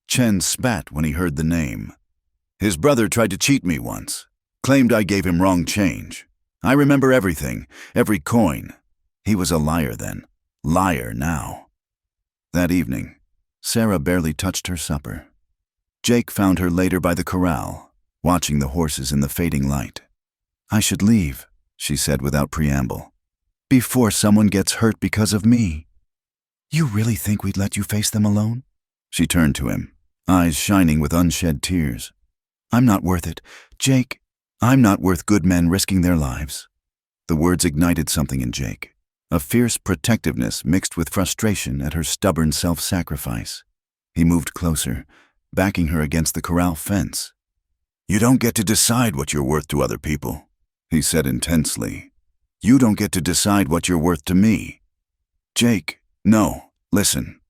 Chen spat when he heard the name. His brother tried to cheat me once. Claimed I gave him wrong change. I remember everything, every coin. He was a liar then. Liar now. That evening, Sarah barely touched her supper. Jake found her later by the corral, watching the horses in the fading light. I should leave, she said without preamble, before someone gets hurt because of me. You really think we'd let you face them alone? She turned to him, eyes shining with unshed tears. I'm not worth it. Jake, I'm not worth good men risking their lives. The words ignited something in Jake, a fierce protectiveness mixed with frustration at her stubborn self-sacrifice. He moved closer, backing her against the corral fence. You don't get to decide what you're worth to other people, he said intensely. You don't get to decide what you're worth to me. Jake, no, listen.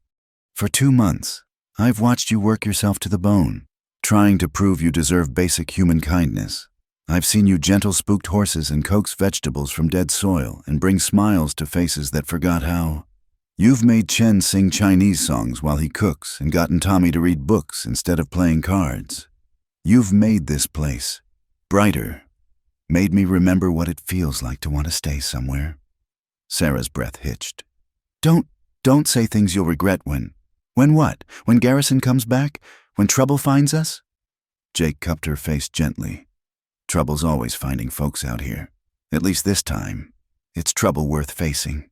For 2 months, I've watched you work yourself to the bone, trying to prove you deserve basic human kindness. I've seen you gentle spooked horses and coax vegetables from dead soil and bring smiles to faces that forgot how. You've made Chen sing Chinese songs while he cooks and gotten Tommy to read books instead of playing cards. You've made this place brighter, made me remember what it feels like to want to stay somewhere. Sarah's breath hitched. Don't say things you'll regret when what? When Garrison comes back? When trouble finds us? Jake cupped her face gently. Trouble's always finding folks out here. At least this time, it's trouble worth facing.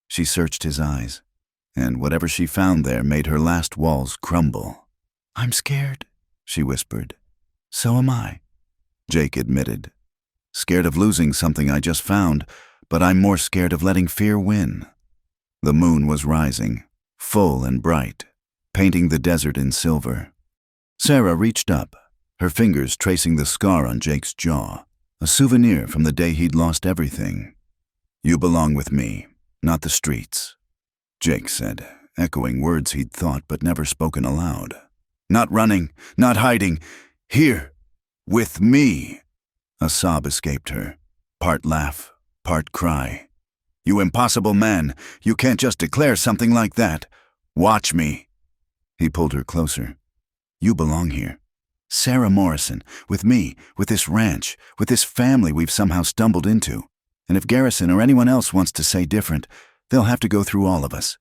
She searched his eyes, and whatever she found there made her last walls crumble. I'm scared, she whispered. So am I, Jake admitted. Scared of losing something I just found, but I'm more scared of letting fear win. The moon was rising, full and bright, painting the desert in silver. Sarah reached up, her fingers tracing the scar on Jake's jaw, a souvenir from the day he'd lost everything. You belong with me, not the streets, Jake said, echoing words he'd thought but never spoken aloud. Not running, not hiding, here, with me. A sob escaped her, part laugh, part cry. You impossible man, you can't just declare something like that. Watch me. He pulled her closer. You belong here. Sarah Morrison, with me, with this ranch, with this family we've somehow stumbled into. And if Garrison or anyone else wants to say different, they'll have to go through all of us.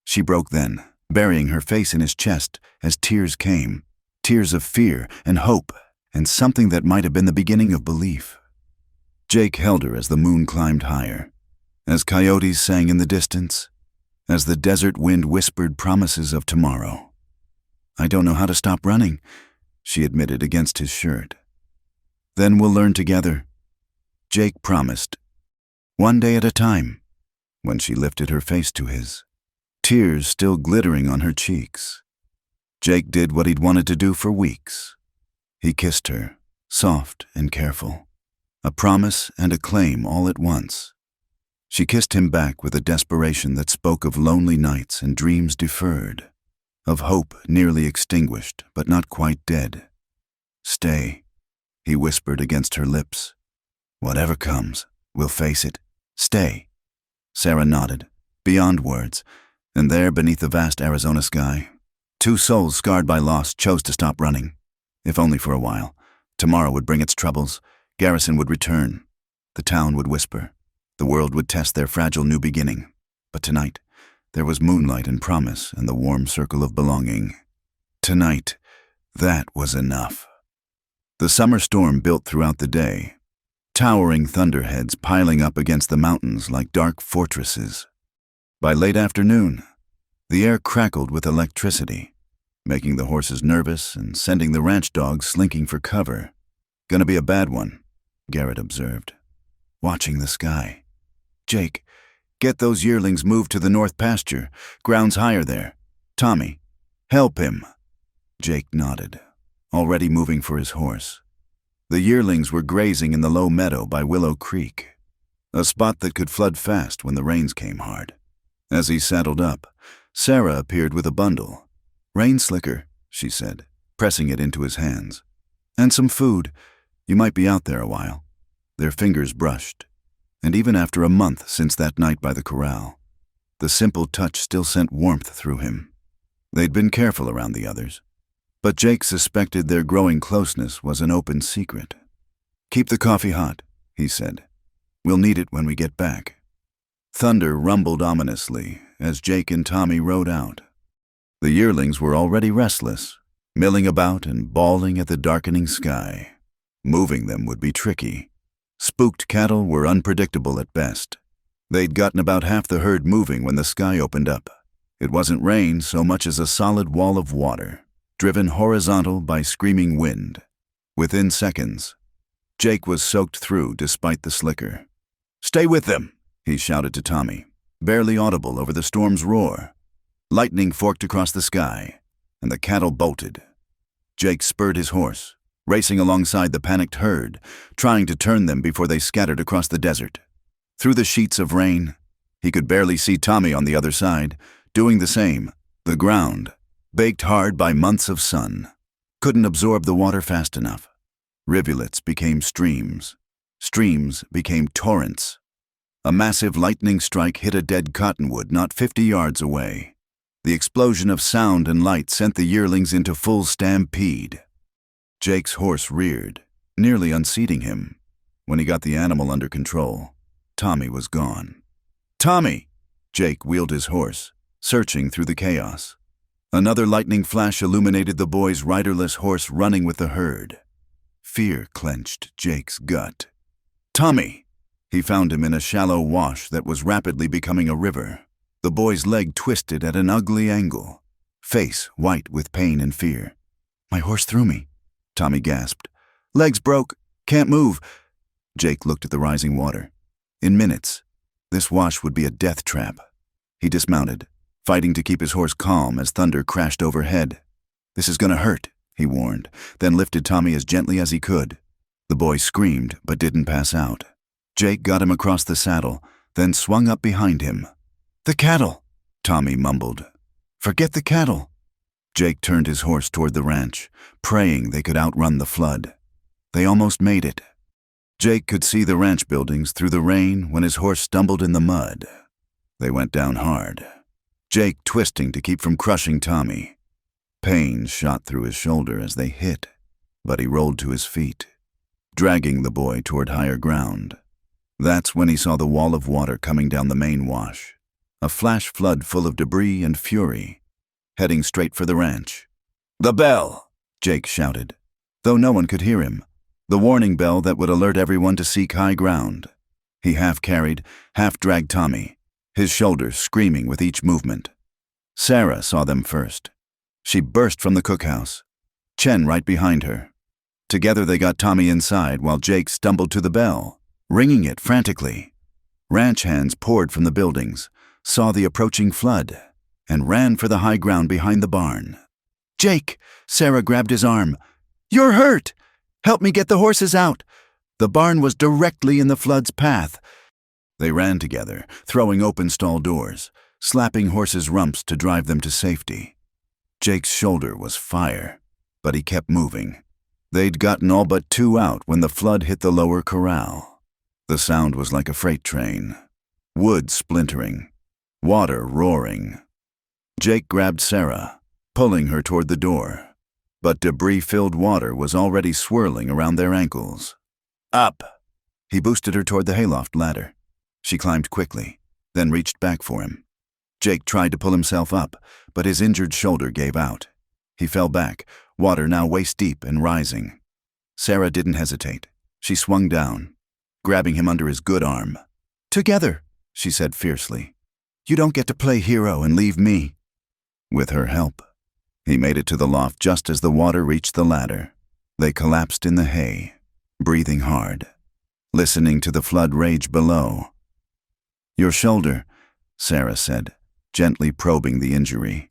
She broke then, burying her face in his chest as tears came, tears of fear and hope and something that might have been the beginning of belief. Jake held her as the moon climbed higher, as coyotes sang in the distance, as the desert wind whispered promises of tomorrow. I don't know how to stop running, she admitted against his shirt. Then we'll learn together, Jake promised. One day at a time, when she lifted her face to his, tears still glittering on her cheeks. Jake did what he'd wanted to do for weeks. He kissed her, soft and careful, a promise and a claim all at once. She kissed him back with a desperation that spoke of lonely nights and dreams deferred, of hope nearly extinguished but not quite dead. Stay, he whispered against her lips. Whatever comes, we'll face it. Stay. Sarah nodded, beyond words, and there beneath the vast Arizona sky, 2 souls scarred by loss chose to stop running. If only for a while. Tomorrow would bring its troubles. Garrison would return. The town would whisper. The world would test their fragile new beginning. But tonight, there was moonlight and promise and the warm circle of belonging. Tonight, that was enough. The summer storm built throughout the day, towering thunderheads piling up against the mountains like dark fortresses. By late afternoon, the air crackled with electricity, making the horses nervous and sending the ranch dogs slinking for cover. Gonna be a bad one, Garrett observed, watching the sky. Jake, get those yearlings moved to the north pasture. Ground's higher there. Tommy, help him. Jake nodded, already moving for his horse. The yearlings were grazing in the low meadow by Willow Creek, a spot that could flood fast when the rains came hard. As he saddled up, Sarah appeared with a bundle. "Rain slicker," she said, pressing it into his hands. "And some food. You might be out there a while." Their fingers brushed, and even after a month since that night by the corral, the simple touch still sent warmth through him. They'd been careful around the others, but Jake suspected their growing closeness was an open secret. "Keep the coffee hot," he said. "We'll need it when we get back." Thunder rumbled ominously as Jake and Tommy rode out. The yearlings were already restless, milling about and bawling at the darkening sky. Moving them would be tricky. Spooked cattle were unpredictable at best. They'd gotten about half the herd moving when the sky opened up. It wasn't rain so much as a solid wall of water, driven horizontal by screaming wind. Within seconds, Jake was soaked through despite the slicker. "Stay with them," he shouted to Tommy, barely audible over the storm's roar. Lightning forked across the sky, and the cattle bolted. Jake spurred his horse, racing alongside the panicked herd, trying to turn them before they scattered across the desert. Through the sheets of rain, he could barely see Tommy on the other side, doing the same. The ground, baked hard by months of sun, couldn't absorb the water fast enough. Rivulets became streams. Streams became torrents. A massive lightning strike hit a dead cottonwood not 50 yards away. The explosion of sound and light sent the yearlings into full stampede. Jake's horse reared, nearly unseating him. When he got the animal under control, Tommy was gone. "Tommy!" Jake wheeled his horse, searching through the chaos. Another lightning flash illuminated the boy's riderless horse running with the herd. Fear clenched Jake's gut. "Tommy!" He found him in a shallow wash that was rapidly becoming a river. The boy's leg twisted at an ugly angle, face white with pain and fear. "My horse threw me," Tommy gasped. "Legs broke. Can't move." Jake looked at the rising water. In minutes, this wash would be a death trap. He dismounted, fighting to keep his horse calm as thunder crashed overhead. "This is gonna hurt," he warned, then lifted Tommy as gently as he could. The boy screamed but didn't pass out. Jake got him across the saddle, then swung up behind him. "The cattle," Tommy mumbled. "Forget the cattle." Jake turned his horse toward the ranch, praying they could outrun the flood. They almost made it. Jake could see the ranch buildings through the rain when his horse stumbled in the mud. They went down hard, Jake twisting to keep from crushing Tommy. Pain shot through his shoulder as they hit, but he rolled to his feet, dragging the boy toward higher ground. That's when he saw the wall of water coming down the main wash, a flash flood full of debris and fury, heading straight for the ranch. "The bell!" Jake shouted, though no one could hear him. The warning bell that would alert everyone to seek high ground. He half-carried, half-dragged Tommy, his shoulders screaming with each movement. Sarah saw them first. She burst from the cookhouse, Chen right behind her. Together they got Tommy inside while Jake stumbled to the bell, ringing it frantically. Ranch hands poured from the buildings, saw the approaching flood, and ran for the high ground behind the barn. "Jake!" Sarah grabbed his arm. "You're hurt! Help me get the horses out!" The barn was directly in the flood's path. They ran together, throwing open stall doors, slapping horses' rumps to drive them to safety. Jake's shoulder was fire, but he kept moving. They'd gotten all but 2 out when the flood hit the lower corral. The sound was like a freight train. Wood splintering, water roaring. Jake grabbed Sarah, pulling her toward the door, but debris-filled water was already swirling around their ankles. "Up!" He boosted her toward the hayloft ladder. She climbed quickly, then reached back for him. Jake tried to pull himself up, but his injured shoulder gave out. He fell back, water now waist-deep and rising. Sarah didn't hesitate. She swung down, grabbing him under his good arm. "Together," she said fiercely. "You don't get to play hero and leave me." With her help, he made it to the loft just as the water reached the ladder. They collapsed in the hay, breathing hard, listening to the flood rage below. "Your shoulder," Sarah said, gently probing the injury.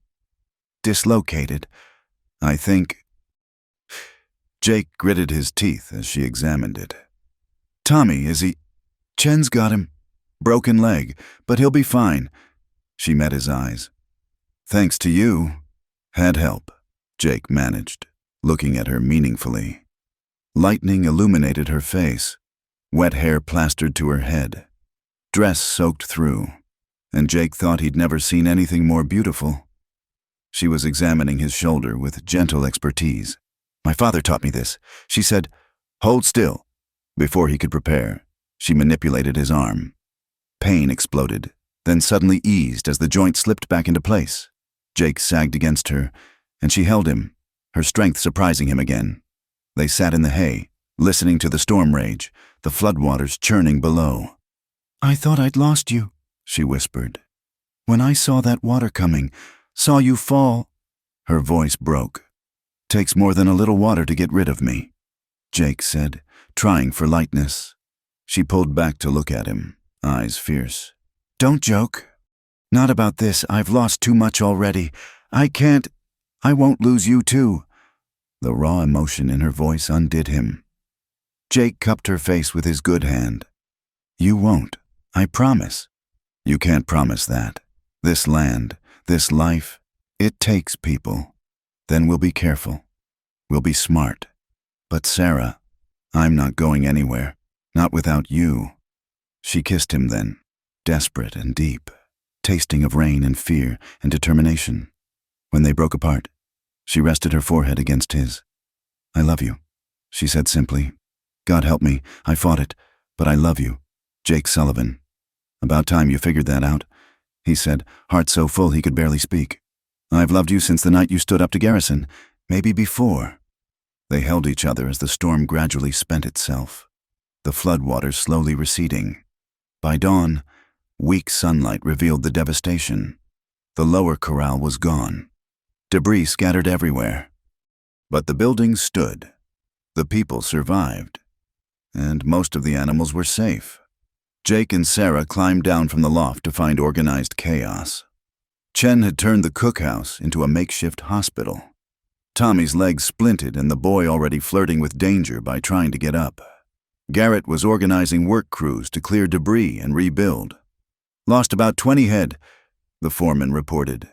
"Dislocated, I think." Jake gritted his teeth as she examined it. Tommy, is he? Chen's got him. Broken leg, but he'll be fine. She met his eyes. Thanks to you. Had help, Jake managed, looking at her meaningfully. Lightning illuminated her face, wet hair plastered to her head, dress soaked through, and Jake thought he'd never seen anything more beautiful. She was examining his shoulder with gentle expertise. My father taught me this. She said, hold still. Before he could prepare, she manipulated his arm. Pain exploded, then suddenly eased as the joint slipped back into place. Jake sagged against her, and she held him, her strength surprising him again. They sat in the hay, listening to the storm rage, the floodwaters churning below. I thought I'd lost you, she whispered. When I saw that water coming, saw you fall. Her voice broke. Takes more than a little water to get rid of me, Jake said, trying for lightness. She pulled back to look at him, eyes fierce. Don't joke. Not about this. I've lost too much already. I won't lose you too. The raw emotion in her voice undid him. Jake cupped her face with his good hand. You won't, I promise. You can't promise that. This land, this life, it takes people. Then we'll be careful. We'll be smart. But Sarah, I'm not going anywhere. Not without you. She kissed him then, desperate and deep, tasting of rain and fear and determination. When they broke apart, she rested her forehead against his. I love you, she said simply. God help me, I fought it, but I love you. Jake Sullivan. About time you figured that out, he said, heart so full he could barely speak. I've loved you since the night you stood up to Garrison, maybe before. They held each other as the storm gradually spent itself, the floodwaters slowly receding. By dawn, weak sunlight revealed the devastation. The lower corral was gone. Debris scattered everywhere. But the buildings stood. The people survived. And most of the animals were safe. Jake and Sarah climbed down from the loft to find organized chaos. Chen had turned the cookhouse into a makeshift hospital. Tommy's legs splinted and the boy already flirting with danger by trying to get up. Garrett was organizing work crews to clear debris and rebuild. Lost about 20 head, the foreman reported.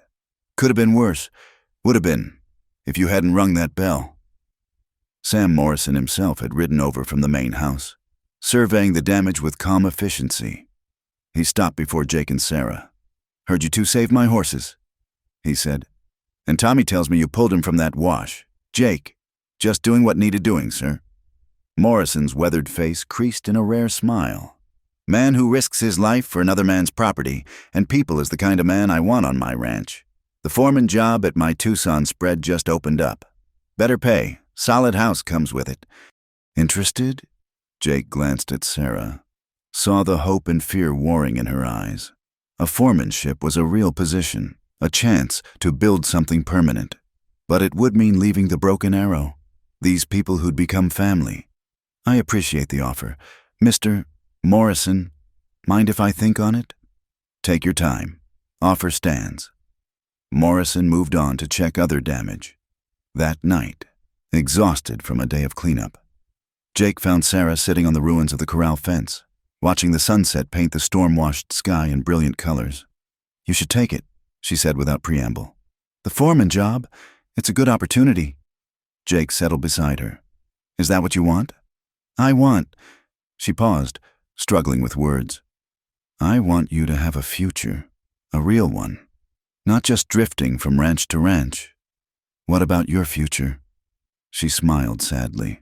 Could have been worse. Would have been, if you hadn't rung that bell. Sam Morrison himself had ridden over from the main house, surveying the damage with calm efficiency. He stopped before Jake and Sarah. Heard you two save my horses, he said. And Tommy tells me you pulled him from that wash. Jake, just doing what needed doing, sir. Morrison's weathered face creased in a rare smile. Man who risks his life for another man's property and people is the kind of man I want on my ranch. The foreman job at my Tucson spread just opened up. Better pay, solid house comes with it. Interested? Jake glanced at Sarah, saw the hope and fear warring in her eyes. A foremanship was a real position, a chance to build something permanent. But it would mean leaving the Broken Arrow, these people who'd become family. I appreciate the offer. Mr. Morrison, mind if I think on it? Take your time. Offer stands. Morrison moved on to check other damage. That night, exhausted from a day of cleanup, Jake found Sarah sitting on the ruins of the corral fence, watching the sunset paint the storm-washed sky in brilliant colors. You should take it, she said without preamble. The foreman job, it's a good opportunity. Jake settled beside her. Is that what you want? I want. She paused, struggling with words. I want you to have a future, a real one. Not just drifting from ranch to ranch. What about your future? She smiled sadly.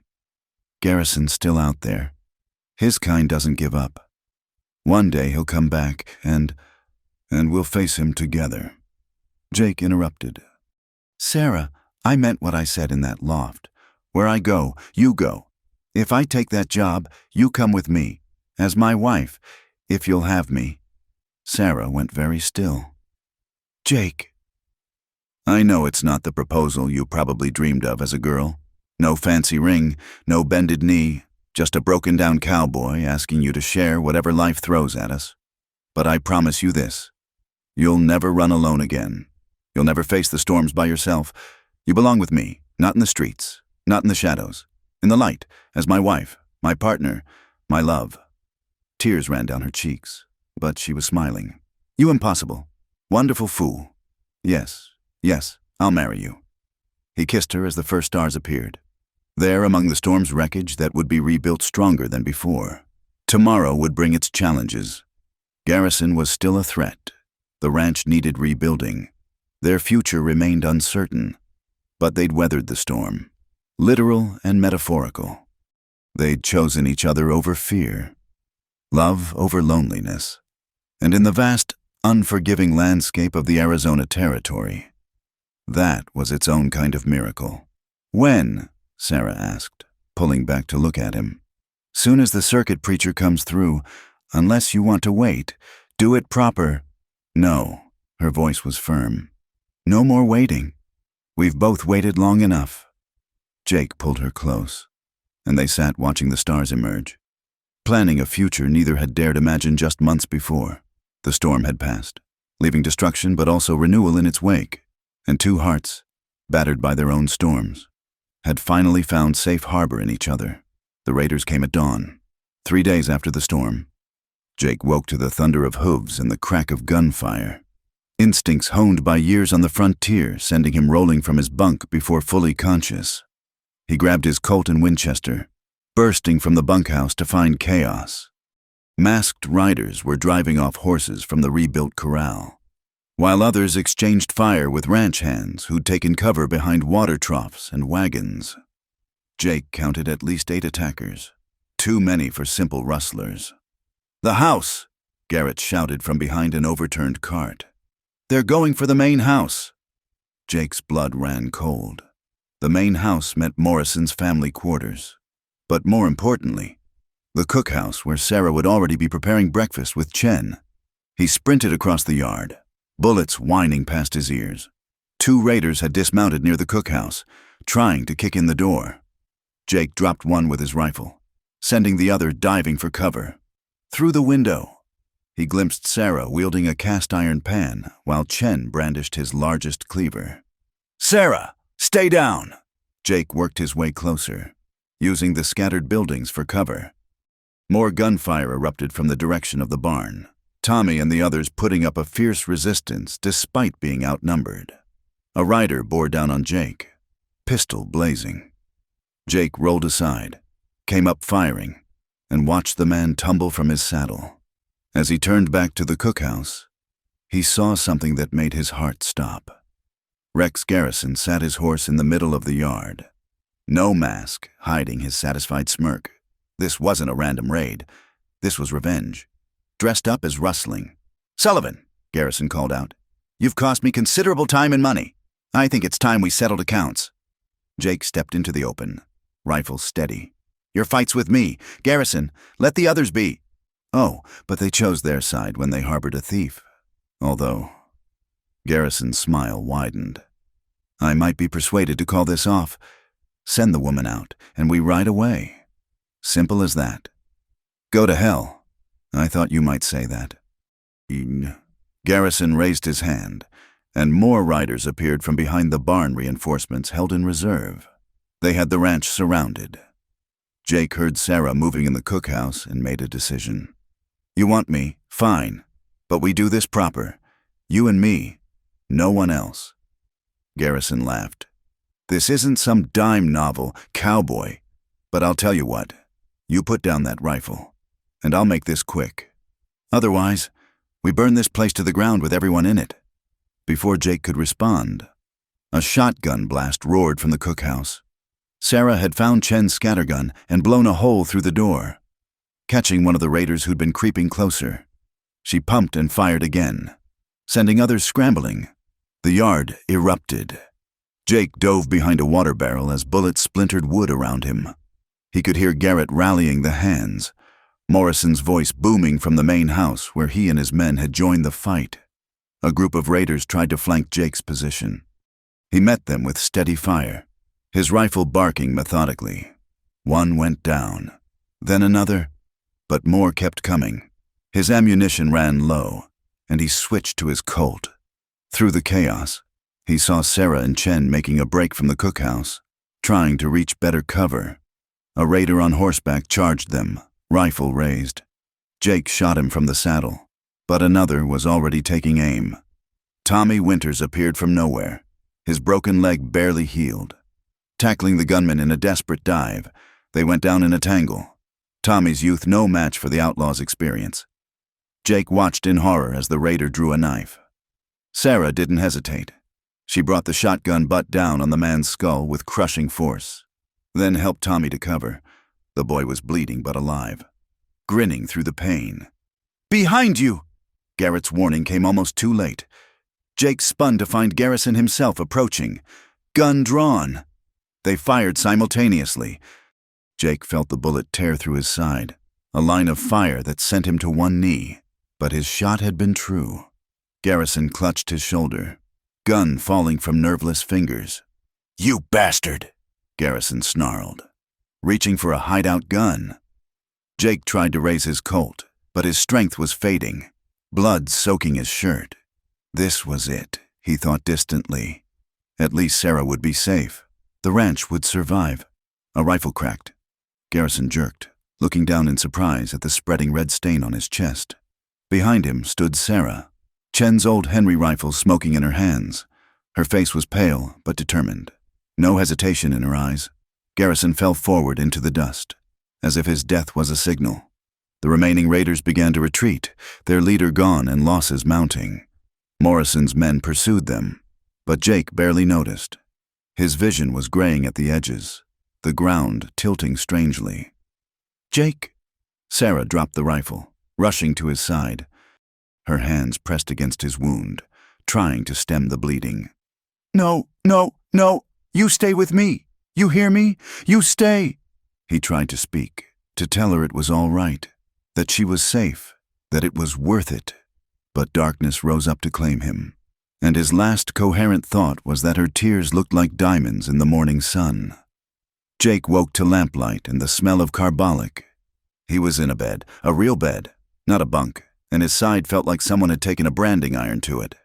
Garrison's still out there. His kind doesn't give up. One day he'll come back and we'll face him together. Jake interrupted. Sarah, I meant what I said in that loft. Where I go, you go. If I take that job, you come with me. As my wife, if you'll have me. Sarah went very still. Jake. I know it's not the proposal you probably dreamed of as a girl. No fancy ring, no bended knee, just a broken-down cowboy asking you to share whatever life throws at us. But I promise you this. You'll never run alone again. You'll never face the storms by yourself. You belong with me, not in the streets, not in the shadows. In the light, as my wife, my partner, my love. Tears ran down her cheeks, but she was smiling. You impossible. Wonderful fool. Yes, yes, I'll marry you. He kissed her as the first stars appeared. There, among the storm's wreckage that would be rebuilt stronger than before. Tomorrow would bring its challenges. Garrison was still a threat. The ranch needed rebuilding. Their future remained uncertain. But they'd weathered the storm. Literal and metaphorical. They'd chosen each other over fear. Love over loneliness. And in the vast, unforgiving landscape of the Arizona Territory, that was its own kind of miracle. When? Sarah asked, pulling back to look at him. Soon as the circuit preacher comes through, unless you want to wait, do it proper. No, her voice was firm. No more waiting. We've both waited long enough. Jake pulled her close, and they sat watching the stars emerge, planning a future neither had dared imagine just months before. The storm had passed, leaving destruction but also renewal in its wake, and two hearts, battered by their own storms, had finally found safe harbor in each other. The raiders came at dawn, 3 days after the storm. Jake woke to the thunder of hooves and the crack of gunfire. Instincts honed by years on the frontier, sending him rolling from his bunk before fully conscious. He grabbed his Colt and Winchester, bursting from the bunkhouse to find chaos. Masked riders were driving off horses from the rebuilt corral, while others exchanged fire with ranch hands who'd taken cover behind water troughs and wagons. Jake counted at least 8 attackers, too many for simple rustlers. "The house!" Garrett shouted from behind an overturned cart. "They're going for the main house." Jake's blood ran cold. The main house meant Morrison's family quarters. But more importantly, the cookhouse where Sarah would already be preparing breakfast with Chen. He sprinted across the yard, bullets whining past his ears. 2 raiders had dismounted near the cookhouse, trying to kick in the door. Jake dropped one with his rifle, sending the other diving for cover. Through the window, he glimpsed Sarah wielding a cast-iron pan while Chen brandished his largest cleaver. "Sarah, stay down!" Jake worked his way closer, using the scattered buildings for cover. More gunfire erupted from the direction of the barn, Tommy and the others putting up a fierce resistance despite being outnumbered. A rider bore down on Jake, pistol blazing. Jake rolled aside, came up firing, and watched the man tumble from his saddle. As he turned back to the cookhouse, he saw something that made his heart stop. Rex Garrison sat his horse in the middle of the yard. No mask, hiding his satisfied smirk. This wasn't a random raid. This was revenge. Dressed up as rustling. "Sullivan," Garrison called out, "you've cost me considerable time and money. I think it's time we settled accounts." Jake stepped into the open, rifle steady. "Your fight's with me. Garrison, let the others be." Oh, but they chose their side when they harbored a thief. Although, Garrison's smile widened. "I might be persuaded to call this off. Send the woman out, and we ride away. Simple as that." "Go to hell. I thought you might say that." Garrison raised his hand, and more riders appeared from behind the barn reinforcements held in reserve. They had the ranch surrounded. Jake heard Sarah moving in the cookhouse and made a decision. "You want me? Fine. But we do this proper. You and me. No one else." Garrison laughed. "This isn't some dime novel, Cowboy. But I'll tell you what. You put down that rifle, and I'll make this quick. Otherwise, we burn this place to the ground with everyone in it." Before Jake could respond, a shotgun blast roared from the cookhouse. Sarah had found Chen's scattergun and blown a hole through the door, catching one of the raiders who'd been creeping closer. She pumped and fired again, sending others scrambling. The yard erupted. Jake dove behind a water barrel as bullets splintered wood around him. He could hear Garrett rallying the hands, Morrison's voice booming from the main house where he and his men had joined the fight. A group of raiders tried to flank Jake's position. He met them with steady fire, his rifle barking methodically. One went down, then another, but more kept coming. His ammunition ran low, and he switched to his Colt. Through the chaos, he saw Sarah and Chen making a break from the cookhouse, trying to reach better cover. A raider on horseback charged them, rifle raised. Jake shot him from the saddle, but another was already taking aim. Tommy Winters appeared from nowhere, his broken leg barely healed. Tackling the gunman in a desperate dive, they went down in a tangle. Tommy's youth no match for the outlaw's experience. Jake watched in horror as the raider drew a knife. Sarah didn't hesitate. She brought the shotgun butt down on the man's skull with crushing force, then helped Tommy to cover. The boy was bleeding but alive, grinning through the pain. "Behind you!" Garrett's warning came almost too late. Jake spun to find Garrison himself approaching, gun drawn. They fired simultaneously. Jake felt the bullet tear through his side, a line of fire that sent him to one knee. But his shot had been true. Garrison clutched his shoulder, gun falling from nerveless fingers. "You bastard!" Garrison snarled, reaching for a hideout gun. Jake tried to raise his Colt, but his strength was fading, blood soaking his shirt. This was it, he thought distantly. At least Sarah would be safe. The ranch would survive. A rifle cracked. Garrison jerked, looking down in surprise at the spreading red stain on his chest. Behind him stood Sarah, Chen's old Henry rifle smoking in her hands. Her face was pale but determined, no hesitation in her eyes. Garrison fell forward into the dust, as if his death was a signal. The remaining raiders began to retreat, their leader gone and losses mounting. Morrison's men pursued them, but Jake barely noticed. His vision was graying at the edges, the ground tilting strangely. "Jake!" Sarah dropped the rifle, rushing to his side. Her hands pressed against his wound, trying to stem the bleeding. "No, no, no! You stay with me! You hear me? You stay!" He tried to speak, to tell her it was all right, that she was safe, that it was worth it. But darkness rose up to claim him, and his last coherent thought was that her tears looked like diamonds in the morning sun. Jake woke to lamplight and the smell of carbolic. He was in a bed, a real bed, not a bunk, and his side felt like someone had taken a branding iron to it.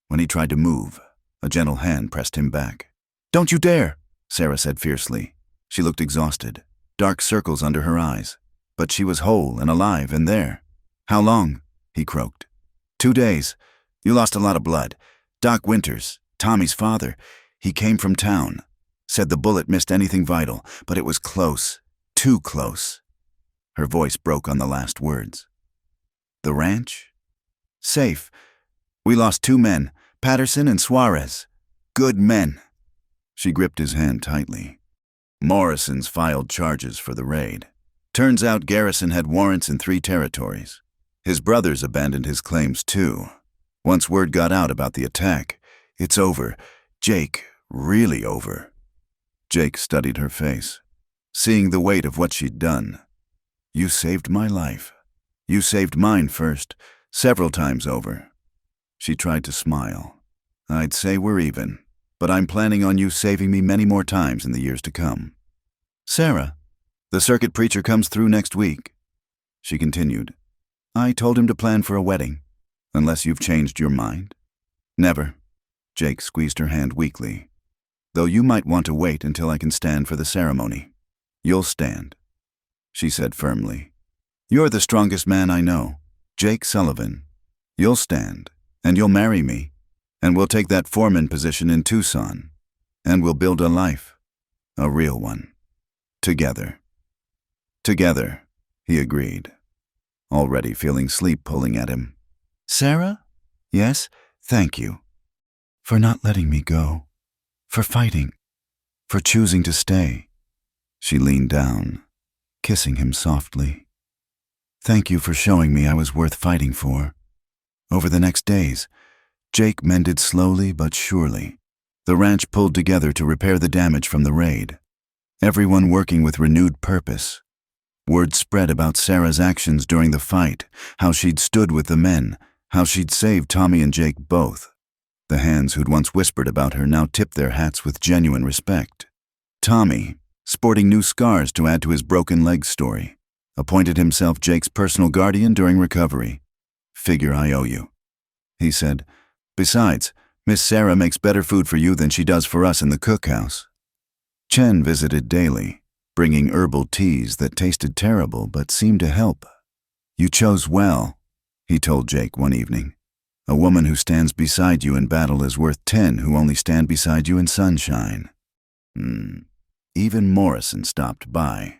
When he tried to move, a gentle hand pressed him back. "Don't you dare!" Sarah said fiercely. She looked exhausted, dark circles under her eyes, but she was whole and alive and there. "How long?" he croaked. 2 days. You lost a lot of blood. Doc Winters, Tommy's father, he came from town. Said the bullet missed anything vital, but it was close. Too close." Her voice broke on the last words. "The ranch? Safe. We lost 2 men, Patterson and Suarez. Good men." She gripped his hand tightly. Morrison's filed charges for the raid. Turns out Garrison had warrants in 3 territories. His brothers abandoned his claims too. Once word got out about the attack, it's over. Jake, really over. Jake studied her face, seeing the weight of what she'd done. "You saved my life. You saved mine first, several times over." She tried to smile. "I'd say we're even, but I'm planning on you saving me many more times in the years to come." "Sarah, the circuit preacher comes through next week." She continued. "I told him to plan for a wedding, unless you've changed your mind." "Never." Jake squeezed her hand weakly. "Though you might want to wait until I can stand for the ceremony. You'll stand," she said firmly. "You're the strongest man I know, Jake Sullivan. You'll stand, and you'll marry me, and we'll take that foreman position in Tucson, and we'll build a life, a real one, together." "Together," he agreed, already feeling sleep pulling at him. "Sarah? Yes, thank you. For not letting me go. For fighting. For choosing to stay." She leaned down, kissing him softly. "Thank you for showing me I was worth fighting for." Over the next days, Jake mended slowly but surely. The ranch pulled together to repair the damage from the raid, everyone working with renewed purpose. Word spread about Sarah's actions during the fight, how she'd stood with the men, how she'd saved Tommy and Jake both. The hands who'd once whispered about her now tipped their hats with genuine respect. Tommy, sporting new scars to add to his broken leg story, appointed himself Jake's personal guardian during recovery. "Figure I owe you," he said. "Besides, Miss Sarah makes better food for you than she does for us in the cookhouse." Chen visited daily, bringing herbal teas that tasted terrible but seemed to help. "You chose well," he told Jake one evening. "A woman who stands beside you in battle is worth 10 who only stand beside you in sunshine." Even Morrison stopped by,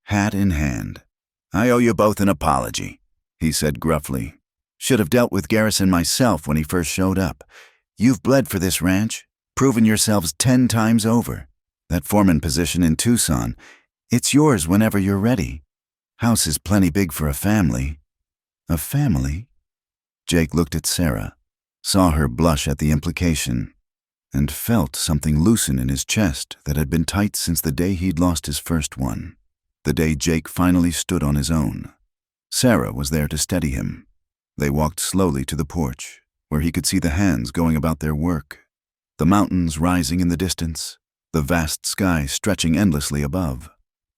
hat in hand. "I owe you both an apology," he said gruffly. "Should have dealt with Garrison myself when he first showed up. You've bled for this ranch, proven yourselves 10 times over. That foreman position in Tucson, it's yours whenever you're ready. House is plenty big for a family." "A family?" Jake looked at Sarah, saw her blush at the implication, and felt something loosen in his chest that had been tight since the day he'd lost his first one, the day Jake finally stood on his own. Sarah was there to steady him. They walked slowly to the porch, where he could see the hands going about their work, the mountains rising in the distance, the vast sky stretching endlessly above.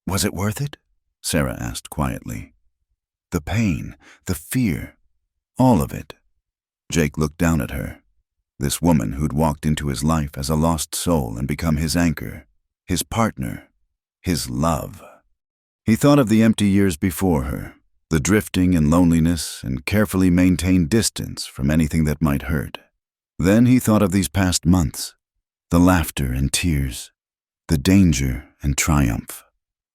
"Was it worth it?" Sarah asked quietly. "The pain, the fear, all of it." Jake looked down at her, this woman who'd walked into his life as a lost soul and become his anchor, his partner, his love. He thought of the empty years before her, the drifting and loneliness and carefully maintained distance from anything that might hurt. Then he thought of these past months, the laughter and tears, the danger and triumph,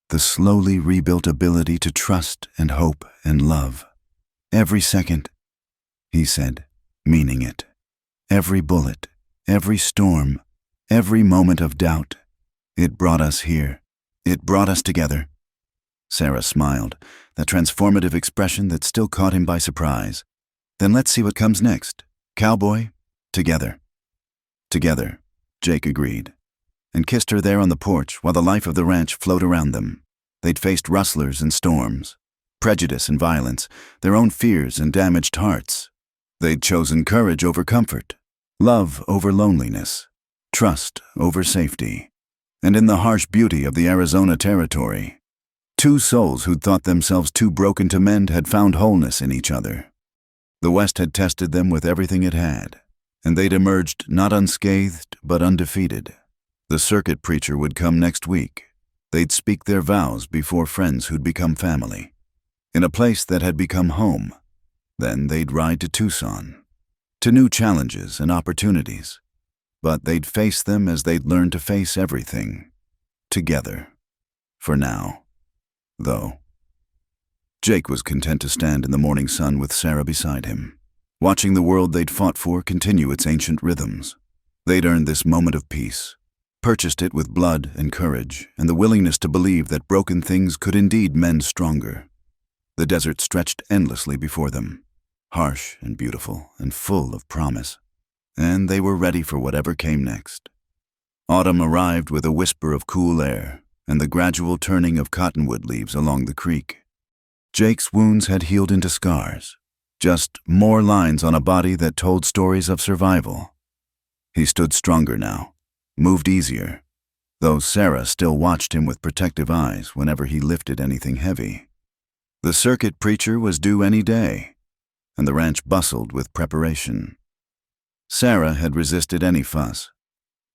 the slowly rebuilt ability to trust and hope and love. "Every second," he said, meaning it. "Every bullet, every storm, every moment of doubt. It brought us here. It brought us together." Sarah smiled, that transformative expression that still caught him by surprise. "Then let's see what comes next. Cowboy, together." "Together," Jake agreed, and kissed her there on the porch while the life of the ranch flowed around them. They'd faced rustlers and storms, prejudice and violence, their own fears and damaged hearts. They'd chosen courage over comfort, love over loneliness, trust over safety. And in the harsh beauty of the Arizona territory, two souls who'd thought themselves too broken to mend had found wholeness in each other. The West had tested them with everything it had, and they'd emerged not unscathed but undefeated. The circuit preacher would come next week. They'd speak their vows before friends who'd become family, in a place that had become home. Then they'd ride to Tucson, to new challenges and opportunities. But they'd face them as they'd learned to face everything, together. For now, though. Jake was content to stand in the morning sun with Sarah beside him, watching the world they'd fought for continue its ancient rhythms. They'd earned this moment of peace, purchased it with blood and courage and the willingness to believe that broken things could indeed mend stronger. The desert stretched endlessly before them, harsh and beautiful and full of promise, and they were ready for whatever came next. Autumn arrived with a whisper of cool air and the gradual turning of cottonwood leaves along the creek. Jake's wounds had healed into scars, just more lines on a body that told stories of survival. He stood stronger now, moved easier, though Sarah still watched him with protective eyes whenever he lifted anything heavy. The circuit preacher was due any day, and the ranch bustled with preparation. Sarah had resisted any fuss,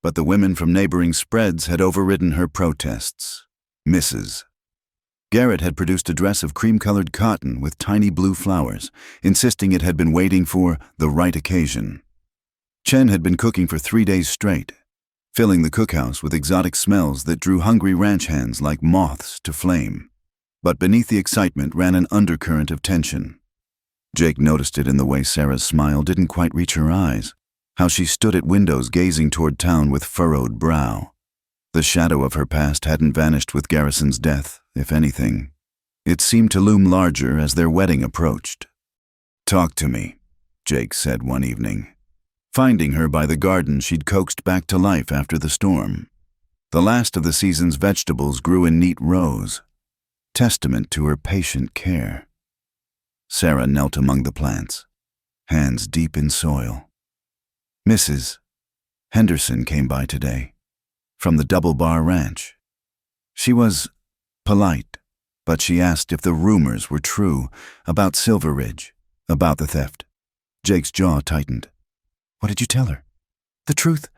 but the women from neighboring spreads had overridden her protests. Mrs. Garrett had produced a dress of cream-colored cotton with tiny blue flowers, insisting it had been waiting for the right occasion. Chen had been cooking for 3 days straight, filling the cookhouse with exotic smells that drew hungry ranch hands like moths to flame. But beneath the excitement ran an undercurrent of tension. Jake noticed it in the way Sarah's smile didn't quite reach her eyes, how she stood at windows gazing toward town with furrowed brow. The shadow of her past hadn't vanished with Garrison's death, if anything. It seemed to loom larger as their wedding approached. "Talk to me," Jake said one evening, finding her by the garden she'd coaxed back to life after the storm. The last of the season's vegetables grew in neat rows, testament to her patient care. Sarah knelt among the plants, hands deep in soil. "Mrs. Henderson came by today, from the Double Bar Ranch. She was polite, but she asked if the rumors were true about Silver Ridge, about the theft." Jake's jaw tightened. "What did you tell her? The truth?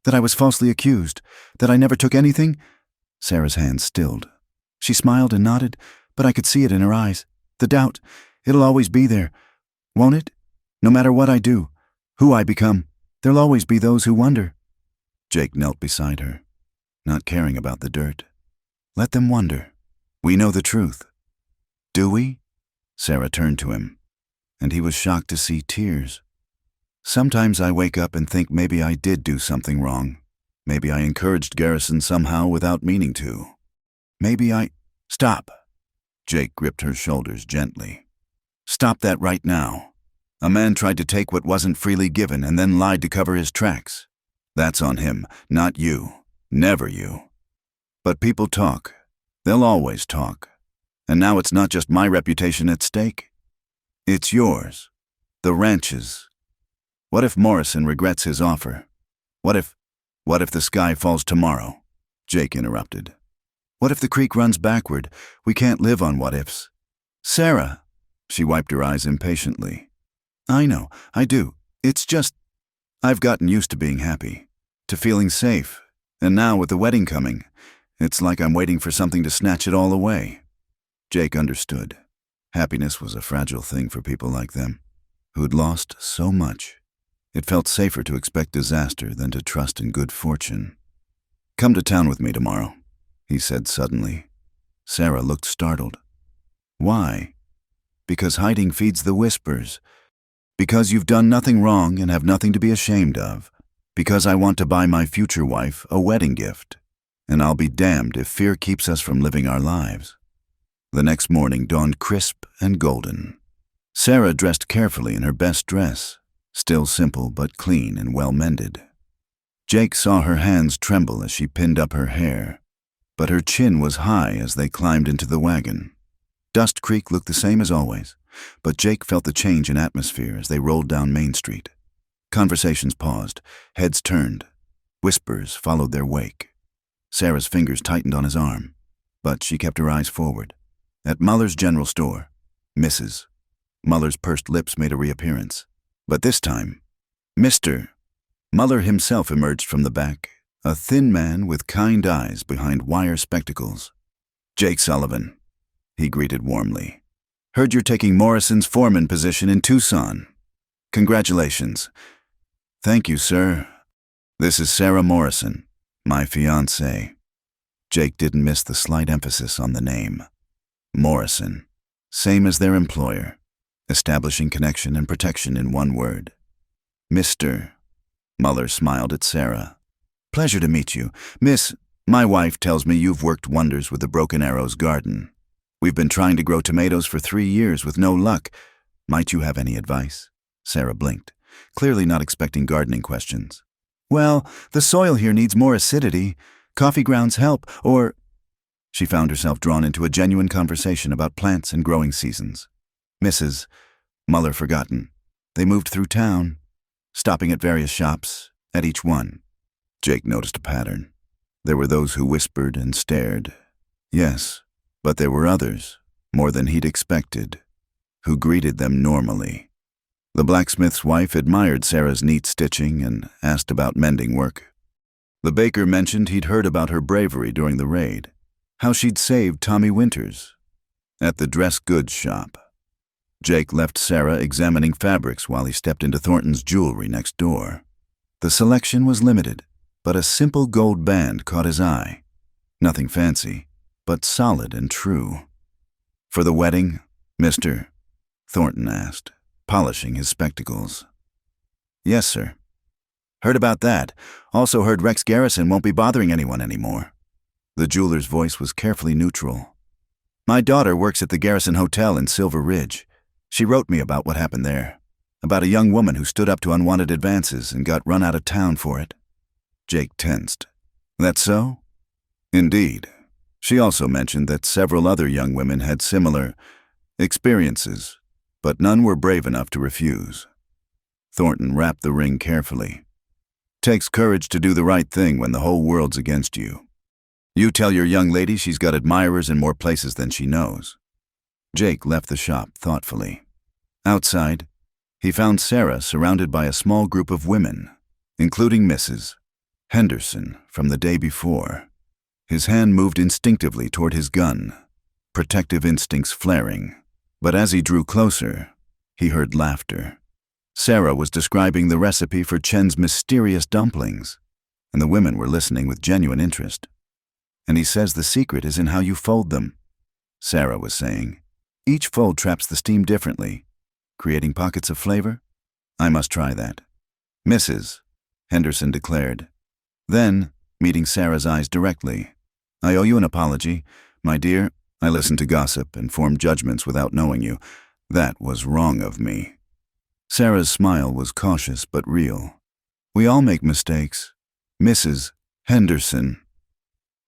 That I was falsely accused? That I never took anything?" Sarah's hand stilled, She smiled and nodded, but I could see it in her eyes. The doubt. It'll always be there. Won't it? No matter what I do, who I become, there'll always be those who wonder. Jake knelt beside her, not caring about the dirt. Let them wonder. We know the truth. Do we? Sarah turned to him, and he was shocked to see tears. Sometimes I wake up and think maybe I did do something wrong. Maybe I encouraged Garrison somehow without meaning to. Maybe I— Stop. Jake gripped her shoulders gently. Stop that right now. A man tried to take what wasn't freely given and then lied to cover his tracks. That's on him, not you. Never you. But people talk. They'll always talk. And now it's not just my reputation at stake. It's yours. The ranch's. What if Morrison regrets his offer? What if the sky falls tomorrow? Jake interrupted. What if the creek runs backward? We can't live on what-ifs. Sarah, she wiped her eyes impatiently. I know, I do. It's just, I've gotten used to being happy, to feeling safe, and now with the wedding coming, it's like I'm waiting for something to snatch it all away. Jake understood. Happiness was a fragile thing for people like them, who'd lost so much. It felt safer to expect disaster than to trust in good fortune. Come to town with me tomorrow, he said suddenly. Sarah looked startled. Why? Because hiding feeds the whispers. Because you've done nothing wrong and have nothing to be ashamed of. Because I want to buy my future wife a wedding gift. And I'll be damned if fear keeps us from living our lives. The next morning dawned crisp and golden. Sarah dressed carefully in her best dress, still simple but clean and well-mended. Jake saw her hands tremble as she pinned up her hair, but her chin was high as they climbed into the wagon. Dust Creek looked the same as always, but Jake felt the change in atmosphere as they rolled down Main Street. Conversations paused, heads turned, whispers followed their wake. Sarah's fingers tightened on his arm, but she kept her eyes forward. At Muller's General Store, Mrs. Muller's pursed lips made a reappearance, but this time, Mr. Muller himself emerged from the back, a thin man with kind eyes behind wire spectacles. Jake Sullivan, he greeted warmly. Heard you're taking Morrison's foreman position in Tucson. Congratulations. Thank you, sir. This is Sarah Morrison, my fiancée. Jake didn't miss the slight emphasis on the name. Morrison, same as their employer, establishing connection and protection in one word. Mr. Muller smiled at Sarah. Pleasure to meet you. Miss, my wife tells me you've worked wonders with the Broken Arrows garden. We've been trying to grow tomatoes for 3 years with no luck. Might you have any advice? Sarah blinked, clearly not expecting gardening questions. Well, the soil here needs more acidity. Coffee grounds help, or— She found herself drawn into a genuine conversation about plants and growing seasons. Mrs. Muller forgotten. They moved through town, stopping at various shops, at each one. Jake noticed a pattern. There were those who whispered and stared. Yes, but there were others, more than he'd expected, who greeted them normally. The blacksmith's wife admired Sarah's neat stitching and asked about mending work. The baker mentioned he'd heard about her bravery during the raid, how she'd saved Tommy Winters. At the dress goods shop, Jake left Sarah examining fabrics while he stepped into Thornton's jewelry next door. The selection was limited, but a simple gold band caught his eye. Nothing fancy, but solid and true. For the wedding, Mr. Thornton asked, polishing his spectacles. Yes, sir. Heard about that. Also heard Rex Garrison won't be bothering anyone anymore. The jeweler's voice was carefully neutral. My daughter works at the Garrison Hotel in Silver Ridge. She wrote me about what happened there, about a young woman who stood up to unwanted advances and got run out of town for it. Jake tensed. That so? Indeed. She also mentioned that several other young women had similar experiences, but none were brave enough to refuse. Thornton wrapped the ring carefully. Takes courage to do the right thing when the whole world's against you. You tell your young lady she's got admirers in more places than she knows. Jake left the shop thoughtfully. Outside, he found Sarah surrounded by a small group of women, including Mrs. Henderson from the day before. His hand moved instinctively toward his gun, protective instincts flaring. But as he drew closer, he heard laughter. Sarah was describing the recipe for Chen's mysterious dumplings, and the women were listening with genuine interest. "And he says the secret is in how you fold them," Sarah was saying. "Each fold traps the steam differently, creating pockets of flavor. I must try that." "Mrs.," Henderson declared. Then, meeting Sarah's eyes directly, "I owe you an apology. My dear, I listened to gossip and formed judgments without knowing you. That was wrong of me." Sarah's smile was cautious but real. "We all make mistakes, Mrs. Henderson."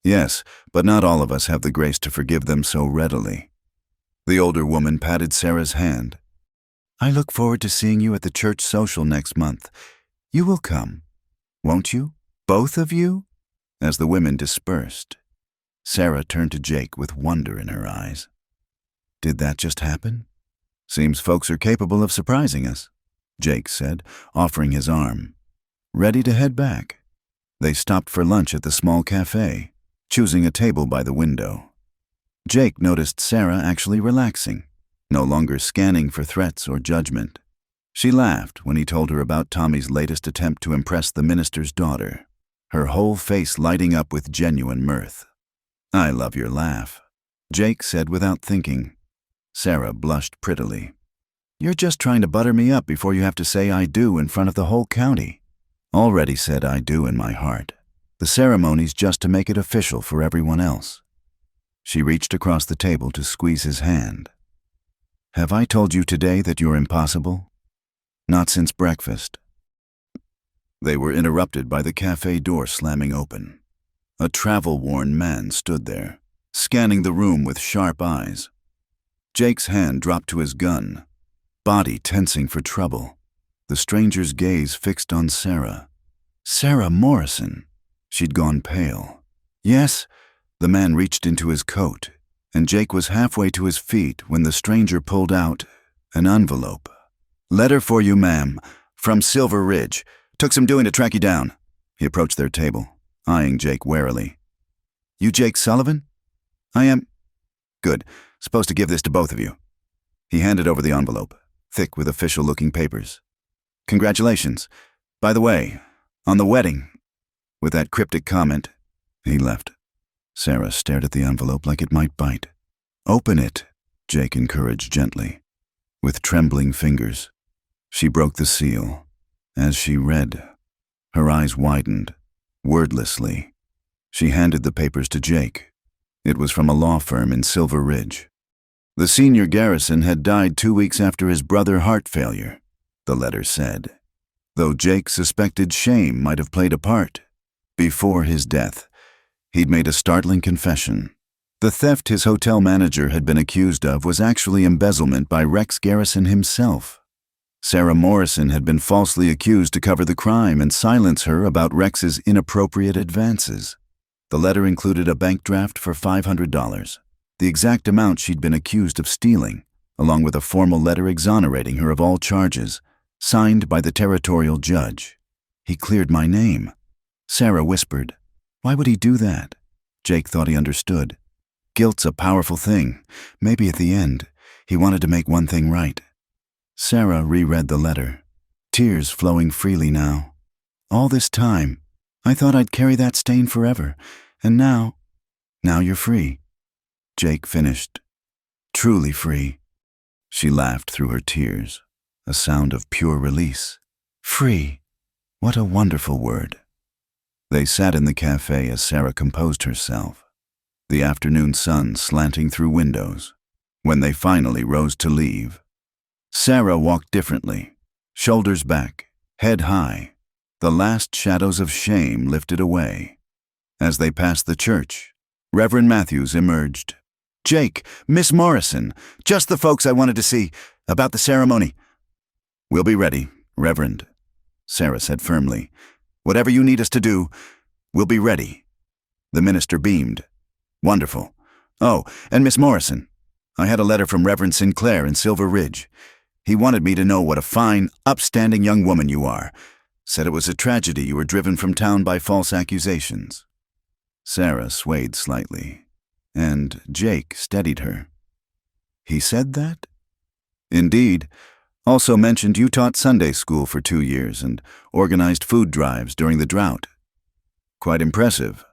"Yes, but not all of us have the grace to forgive them so readily." The older woman patted Sarah's hand. "I look forward to seeing you at the church social next month. You will come, won't you? Both of you?" As the women dispersed, Sarah turned to Jake with wonder in her eyes. "Did that just happen? Seems folks are capable of surprising us," Jake said, offering his arm. "Ready to head back?" They stopped for lunch at the small cafe, choosing a table by the window. Jake noticed Sarah actually relaxing, no longer scanning for threats or judgment. She laughed when he told her about Tommy's latest attempt to impress the minister's daughter, her whole face lighting up with genuine mirth. "I love your laugh," Jake said without thinking. Sarah blushed prettily. "You're just trying to butter me up before you have to say I do in front of the whole county." "Already said I do in my heart. The ceremony's just to make it official for everyone else." She reached across the table to squeeze his hand. "Have I told you today that you're impossible?" "Not since breakfast." They were interrupted by the cafe door slamming open. A travel-worn man stood there, scanning the room with sharp eyes. Jake's hand dropped to his gun, body tensing for trouble. The stranger's gaze fixed on Sarah. Sarah Morrison. She'd gone pale. "Yes." The man reached into his coat, and Jake was halfway to his feet when the stranger pulled out an envelope. "Letter for you, ma'am, from Silver Ridge. Took some doing to track you down." He approached their table, eyeing Jake warily. "You Jake Sullivan?" "I am." "Good. Supposed to give this to both of you." He handed over the envelope, thick with official-looking papers. "Congratulations. By the way, on the wedding." With that cryptic comment, he left. Sarah stared at the envelope like it might bite. "Open it," Jake encouraged gently. With trembling fingers, she broke the seal. As she read, her eyes widened, wordlessly. She handed the papers to Jake. It was from a law firm in Silver Ridge. The senior Garrison had died 2 weeks after his brother heart failure, the letter said, though Jake suspected shame might have played a part. Before his death, he'd made a startling confession. The theft his hotel manager had been accused of was actually embezzlement by Rex Garrison himself. Sarah Morrison had been falsely accused to cover the crime and silence her about Rex's inappropriate advances. The letter included a bank draft for $500, the exact amount she'd been accused of stealing, along with a formal letter exonerating her of all charges, signed by the territorial judge. "He cleared my name." Sarah whispered. "Why would he do that?" Jake thought he understood. Guilt's a powerful thing. Maybe at the end, he wanted to make one thing right. Sarah reread the letter, tears flowing freely now. "All this time, I thought I'd carry that stain forever, and now you're free." Jake finished. "Truly free." She laughed through her tears, a sound of pure release. "Free. What a wonderful word." They sat in the cafe as Sarah composed herself, the afternoon sun slanting through windows. When they finally rose to leave, Sarah walked differently, shoulders back, head high, the last shadows of shame lifted away. As they passed the church, Reverend Matthews emerged. "Jake, Miss Morrison, just the folks I wanted to see about the ceremony." "We'll be ready, Reverend," Sarah said firmly. "Whatever you need us to do, we'll be ready." The minister beamed. "Wonderful. Oh, and Miss Morrison, I had a letter from Reverend Sinclair in Silver Ridge. He wanted me to know what a fine, upstanding young woman you are. Said it was a tragedy you were driven from town by false accusations." Sarah swayed slightly, and Jake steadied her. He said that? Indeed. Also mentioned you taught Sunday school for 2 years and organized food drives during the drought. Quite impressive.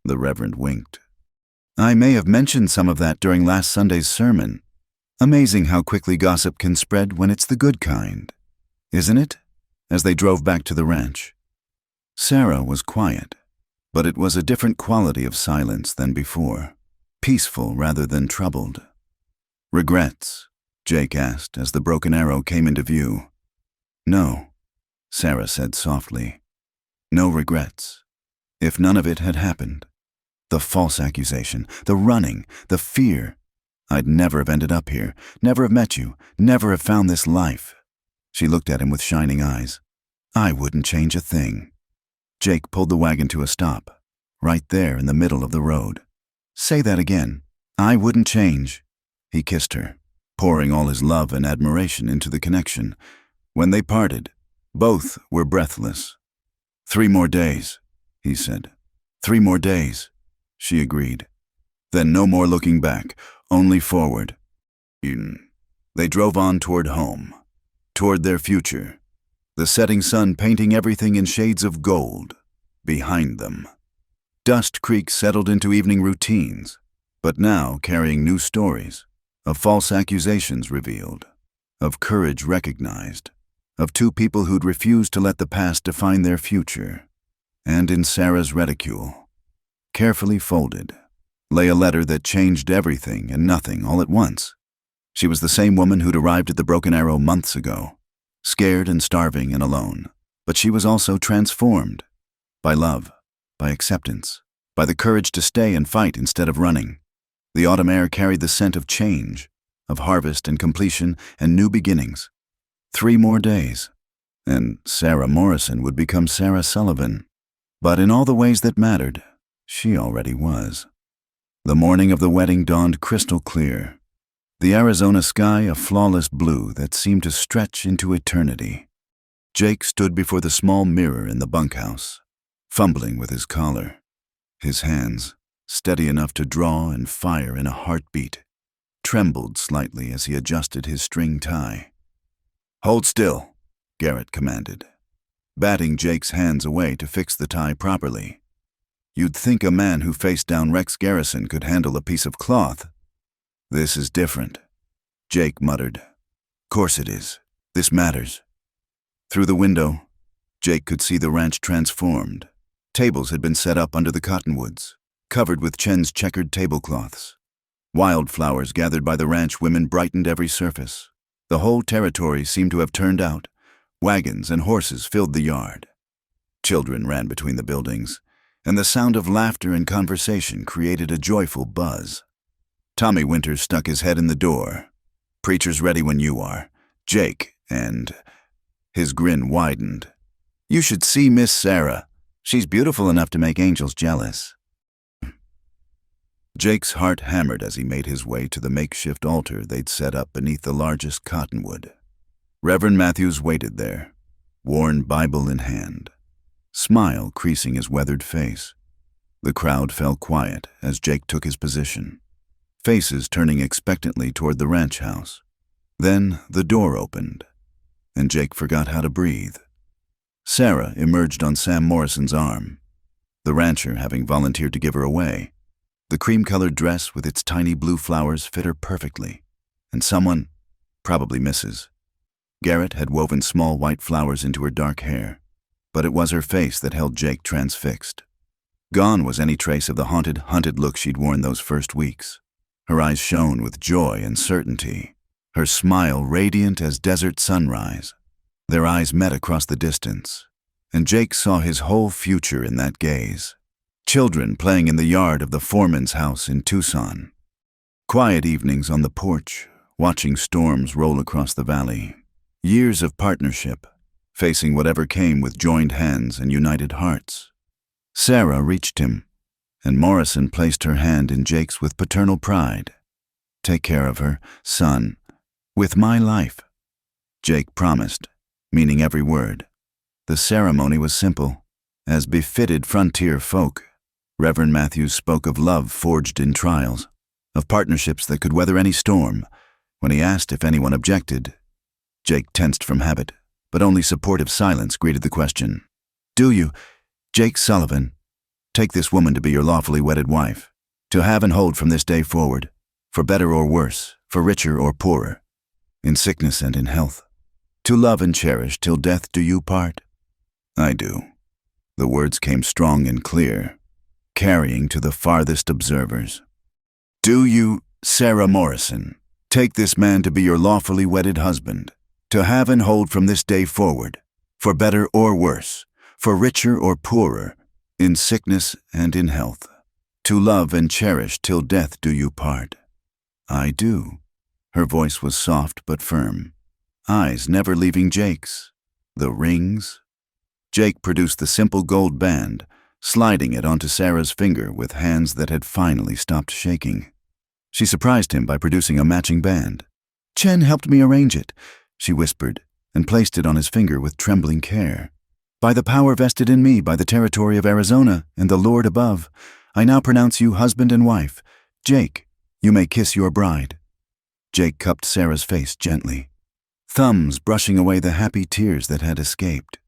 The Reverend winked. I may have mentioned some of that during last Sunday's sermon. Amazing how quickly gossip can spread when it's the good kind, isn't it? As they drove back to the ranch. Sarah was quiet, but it was a different quality of silence than before, peaceful rather than troubled. Regrets? Jake asked as the broken arrow came into view. No, Sarah said softly. No regrets. If none of it had happened. The false accusation, the running, the fear. I'd never have ended up here, never have met you, never have found this life. She looked at him with shining eyes. I wouldn't change a thing. Jake pulled the wagon to a stop, right there in the middle of the road. Say that again. I wouldn't change. He kissed her, pouring all his love and admiration into the connection. When they parted, both were breathless. 3 more days, he said. 3 more days, she agreed. Then no more looking back, only forward. They drove on toward home, toward their future, the setting sun painting everything in shades of gold behind them. Dust Creek settled into evening routines, but now carrying new stories, of false accusations revealed, of courage recognized, of 2 people who'd refused to let the past define their future. And in Sarah's reticule, carefully folded, lay a letter that changed everything and nothing all at once. She was the same woman who'd arrived at the Broken Arrow months ago, scared and starving and alone, but she was also transformed by love, by acceptance, by the courage to stay and fight instead of running. The autumn air carried the scent of change, of harvest and completion and new beginnings. 3 more days, and Sarah Morrison would become Sarah Sullivan. But in all the ways that mattered, she already was. The morning of the wedding dawned crystal clear, the Arizona sky a flawless blue that seemed to stretch into eternity. Jake stood before the small mirror in the bunkhouse, fumbling with his collar. His hands, steady enough to draw and fire in a heartbeat, trembled slightly as he adjusted his string tie. Hold still, Garrett commanded, batting Jake's hands away to fix the tie properly. You'd think a man who faced down Rex Garrison could handle a piece of cloth. This is different, Jake muttered. Course it is. This matters. Through the window, Jake could see the ranch transformed. Tables had been set up under the cottonwoods, covered with Chen's checkered tablecloths. Wildflowers gathered by the ranch women brightened every surface. The whole territory seemed to have turned out. Wagons and horses filled the yard. Children ran between the buildings, and the sound of laughter and conversation created a joyful buzz. Tommy Winters stuck his head in the door. Preacher's ready when you are, Jake, and... His grin widened. You should see Miss Sarah. She's beautiful enough to make angels jealous. Jake's heart hammered as he made his way to the makeshift altar they'd set up beneath the largest cottonwood. Reverend Matthews waited there, worn Bible in hand, smile creasing his weathered face. The crowd fell quiet as Jake took his position, faces turning expectantly toward the ranch house. Then the door opened, and Jake forgot how to breathe. Sarah emerged on Sam Morrison's arm, the rancher having volunteered to give her away. The cream-colored dress with its tiny blue flowers fit her perfectly, and someone, probably Mrs. Garrett, had woven small white flowers into her dark hair, but it was her face that held Jake transfixed. Gone was any trace of the hunted look she'd worn those first weeks. Her eyes shone with joy and certainty, her smile radiant as desert sunrise. Their eyes met across the distance, and Jake saw his whole future in that gaze. Children playing in the yard of the foreman's house in Tucson. Quiet evenings on the porch, watching storms roll across the valley. Years of partnership, facing whatever came with joined hands and united hearts. Sarah reached him, and Morrison placed her hand in Jake's with paternal pride. Take care of her, son, with my life. Jake promised, meaning every word. The ceremony was simple, as befitted frontier folk. Reverend Matthews spoke of love forged in trials, of partnerships that could weather any storm. When he asked if anyone objected, Jake tensed from habit, but only supportive silence greeted the question. "Do you, Jake Sullivan, take this woman to be your lawfully wedded wife, to have and hold from this day forward, for better or worse, for richer or poorer, in sickness and in health, to love and cherish till death do you part?" "I do." The words came strong and clear, carrying to the farthest observers. "Do you, Sarah Morrison, take this man to be your lawfully wedded husband, to have and hold from this day forward, for better or worse, for richer or poorer, in sickness and in health, to love and cherish till death do you part?" "I do." Her voice was soft but firm, eyes never leaving Jake's. The rings? Jake produced the simple gold band, sliding it onto Sarah's finger with hands that had finally stopped shaking. She surprised him by producing a matching band. "Chen helped me arrange it," she whispered, and placed it on his finger with trembling care. "By the power vested in me by the territory of Arizona and the Lord above, I now pronounce you husband and wife. Jake, you may kiss your bride." Jake cupped Sarah's face gently, thumbs brushing away the happy tears that had escaped.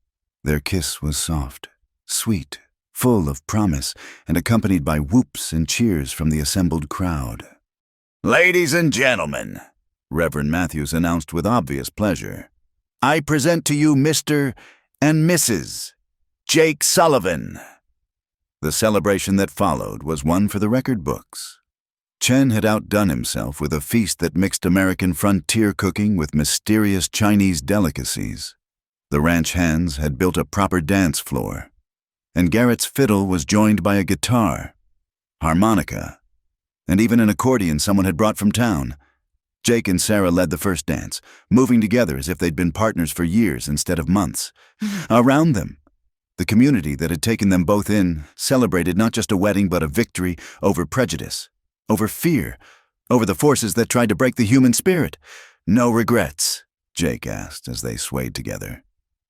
Their kiss was soft, sweet, full of promise, and accompanied by whoops and cheers from the assembled crowd. "Ladies and gentlemen," Reverend Matthews announced with obvious pleasure, "I present to you Mr. and Mrs. Jake Sullivan." The celebration that followed was one for the record books. Chen had outdone himself with a feast that mixed American frontier cooking with mysterious Chinese delicacies. The ranch hands had built a proper dance floor, and Garrett's fiddle was joined by a guitar, harmonica, and even an accordion someone had brought from town. Jake and Sarah led the first dance, moving together as if they'd been partners for years instead of months. Around them, the community that had taken them both in celebrated not just a wedding but a victory over prejudice, over fear, over the forces that tried to break the human spirit. "No regrets?" Jake asked as they swayed together.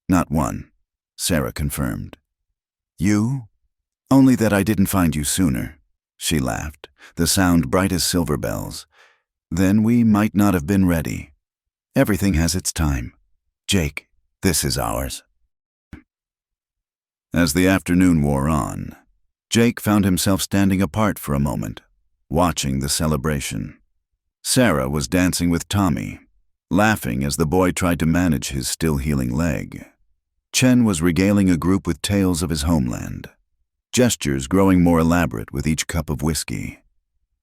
"Not one," Sarah confirmed. "You? Only that I didn't find you sooner," she laughed, the sound bright as silver bells. "Then we might not have been ready. Everything has its time. Jake, this is ours." As the afternoon wore on, Jake found himself standing apart for a moment, watching the celebration. Sarah was dancing with Tommy, laughing as the boy tried to manage his still-healing leg. Chen was regaling a group with tales of his homeland, gestures growing more elaborate with each cup of whiskey.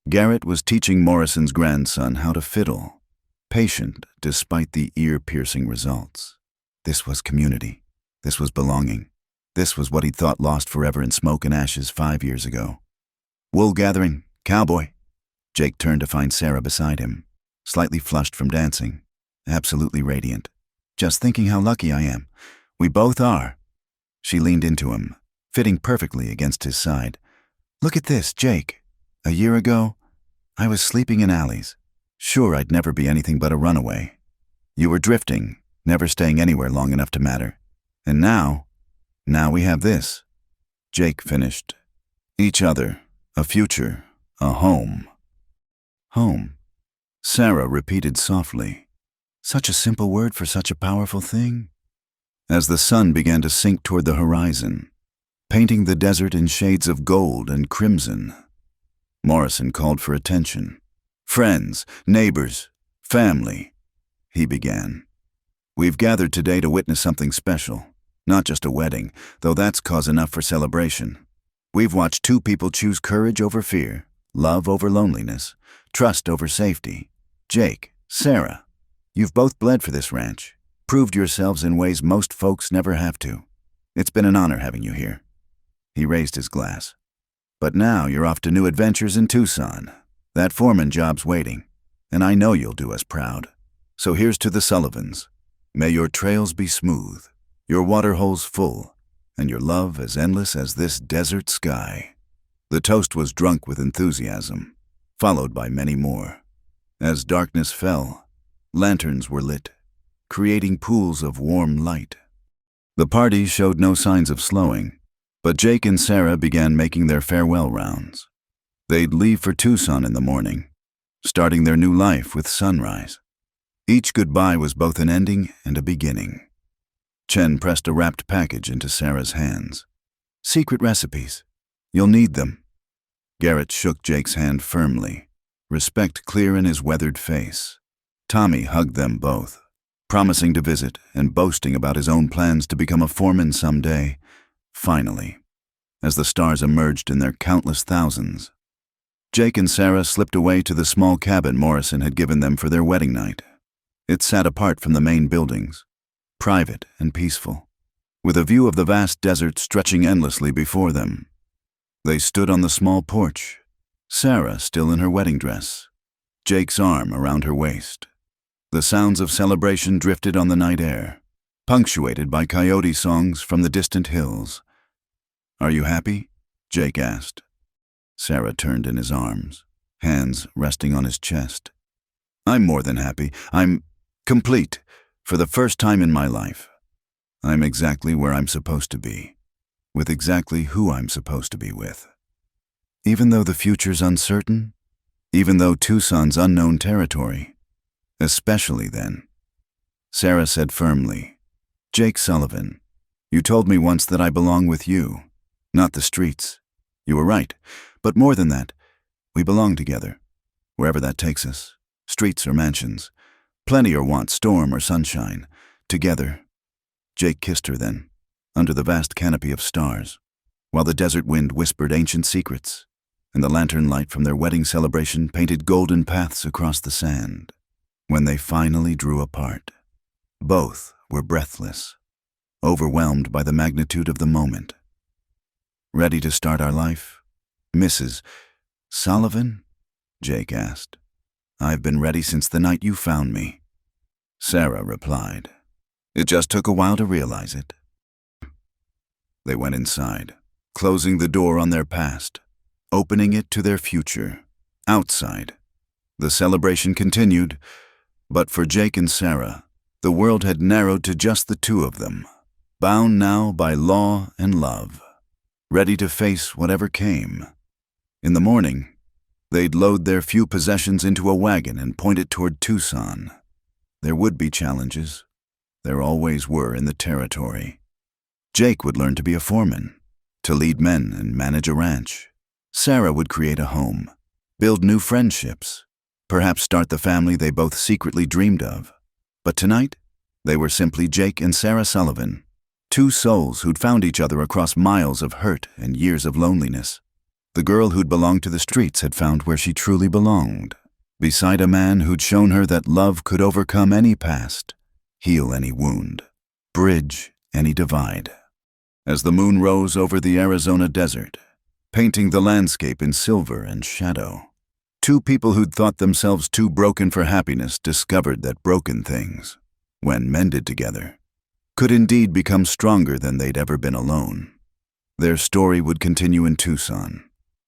Garrett was teaching Morrison's grandson how to fiddle, patient despite the ear-piercing results. This was community. This was belonging. This was what he'd thought lost forever in smoke and ashes 5 years ago. "Wool gathering, Cowboy." Jake turned to find Sarah beside him, slightly flushed from dancing, absolutely radiant. "Just thinking how lucky I am. We both are." She leaned into him, fitting perfectly against his side. "Look at this, Jake. A year ago, I was sleeping in alleys, sure I'd never be anything but a runaway. You were drifting, never staying anywhere long enough to matter. And now we have this." Jake finished. "Each other, a future, a home." "Home," Sarah repeated softly. Such a simple word for such a powerful thing. As the sun began to sink toward the horizon, painting the desert in shades of gold and crimson, Morrison called for attention. "Friends, neighbors, family," he began. "We've gathered today to witness something special. Not just a wedding, though that's cause enough for celebration. We've watched two people choose courage over fear, love over loneliness, trust over safety. Jake, Sarah, you've both bled for this ranch, proved yourselves in ways most folks never have to. It's been an honor having you here." He raised his glass. "But now you're off to new adventures in Tucson. That foreman job's waiting, and I know you'll do us proud. So here's to the Sullivans. May your trails be smooth, your water holes full, and your love as endless as this desert sky." The toast was drunk with enthusiasm, followed by many more. As darkness fell, lanterns were lit, creating pools of warm light. The party showed no signs of slowing. But Jake and Sarah began making their farewell rounds. They'd leave for Tucson in the morning, starting their new life with sunrise. Each goodbye was both an ending and a beginning. Chen pressed a wrapped package into Sarah's hands. "Secret recipes. You'll need them." Garrett shook Jake's hand firmly, respect clear in his weathered face. Tommy hugged them both, promising to visit and boasting about his own plans to become a foreman someday. Finally, as the stars emerged in their countless thousands, Jake and Sarah slipped away to the small cabin Morrison had given them for their wedding night. It sat apart from the main buildings, private and peaceful, with a view of the vast desert stretching endlessly before them. They stood on the small porch, Sarah still in her wedding dress, Jake's arm around her waist. The sounds of celebration drifted on the night air, punctuated by coyote songs from the distant hills. "Are you happy?" Jake asked. Sarah turned in his arms, hands resting on his chest. "I'm more than happy. I'm complete, for the first time in my life. I'm exactly where I'm supposed to be, with exactly who I'm supposed to be with. Even though the future's uncertain, even though Tucson's unknown territory, especially then." Sarah said firmly, "Jake Sullivan, you told me once that I belong with you, not the streets. You were right, but more than that, we belong together, wherever that takes us, streets or mansions, plenty or want, storm or sunshine, together." Jake kissed her then, under the vast canopy of stars, while the desert wind whispered ancient secrets, and the lantern light from their wedding celebration painted golden paths across the sand. When they finally drew apart, both were breathless, overwhelmed by the magnitude of the moment. "Ready to start our life, Mrs. Sullivan?" Jake asked. "I've been ready since the night you found me," Sarah replied. "It just took a while to realize it." They went inside, closing the door on their past, opening it to their future. Outside, the celebration continued, but for Jake and Sarah, the world had narrowed to just the two of them, bound now by law and love, ready to face whatever came. In the morning, they'd load their few possessions into a wagon and point it toward Tucson. There would be challenges. There always were in the territory. Jake would learn to be a foreman, to lead men and manage a ranch. Sarah would create a home, build new friendships, perhaps start the family they both secretly dreamed of. But tonight, they were simply Jake and Sarah Sullivan, two souls who'd found each other across miles of hurt and years of loneliness. The girl who'd belonged to the streets had found where she truly belonged, beside a man who'd shown her that love could overcome any past, heal any wound, bridge any divide. As the moon rose over the Arizona desert, painting the landscape in silver and shadow, two people who'd thought themselves too broken for happiness discovered that broken things, when mended together, could indeed become stronger than they'd ever been alone. Their story would continue in Tucson,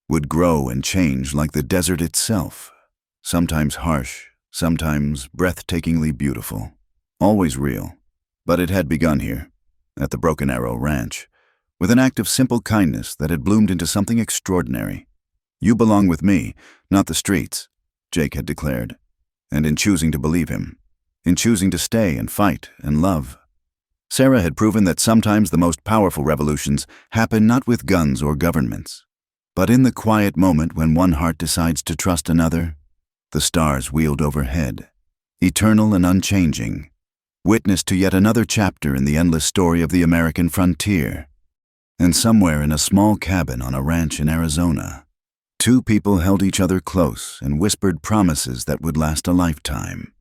would grow and change like the desert itself, sometimes harsh, sometimes breathtakingly beautiful, always real. But it had begun here, at the Broken Arrow Ranch, with an act of simple kindness that had bloomed into something extraordinary. "You belong with me, not the streets," Jake had declared, and in choosing to believe him, in choosing to stay and fight and love, Sarah had proven that sometimes the most powerful revolutions happen not with guns or governments, but in the quiet moment when one heart decides to trust another. The stars wheeled overhead, eternal and unchanging, witness to yet another chapter in the endless story of the American frontier. And somewhere in a small cabin on a ranch in Arizona, two people held each other close and whispered promises that would last a lifetime.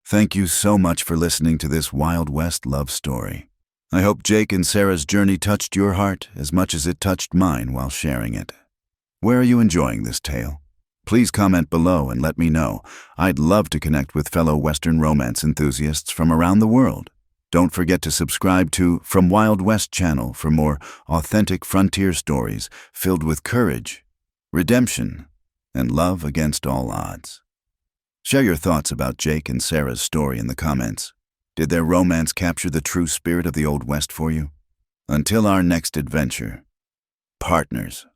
Thank you so much for listening to this Wild West love story. I hope Jake and Sarah's journey touched your heart as much as it touched mine while sharing it. Where are you enjoying this tale? Please comment below and let me know. I'd love to connect with fellow Western romance enthusiasts from around the world. Don't forget to subscribe to From Wild West channel for more authentic frontier stories filled with courage, redemption, and love against all odds. Share your thoughts about Jake and Sarah's story in the comments. Did their romance capture the true spirit of the Old West for you? Until our next adventure, partners.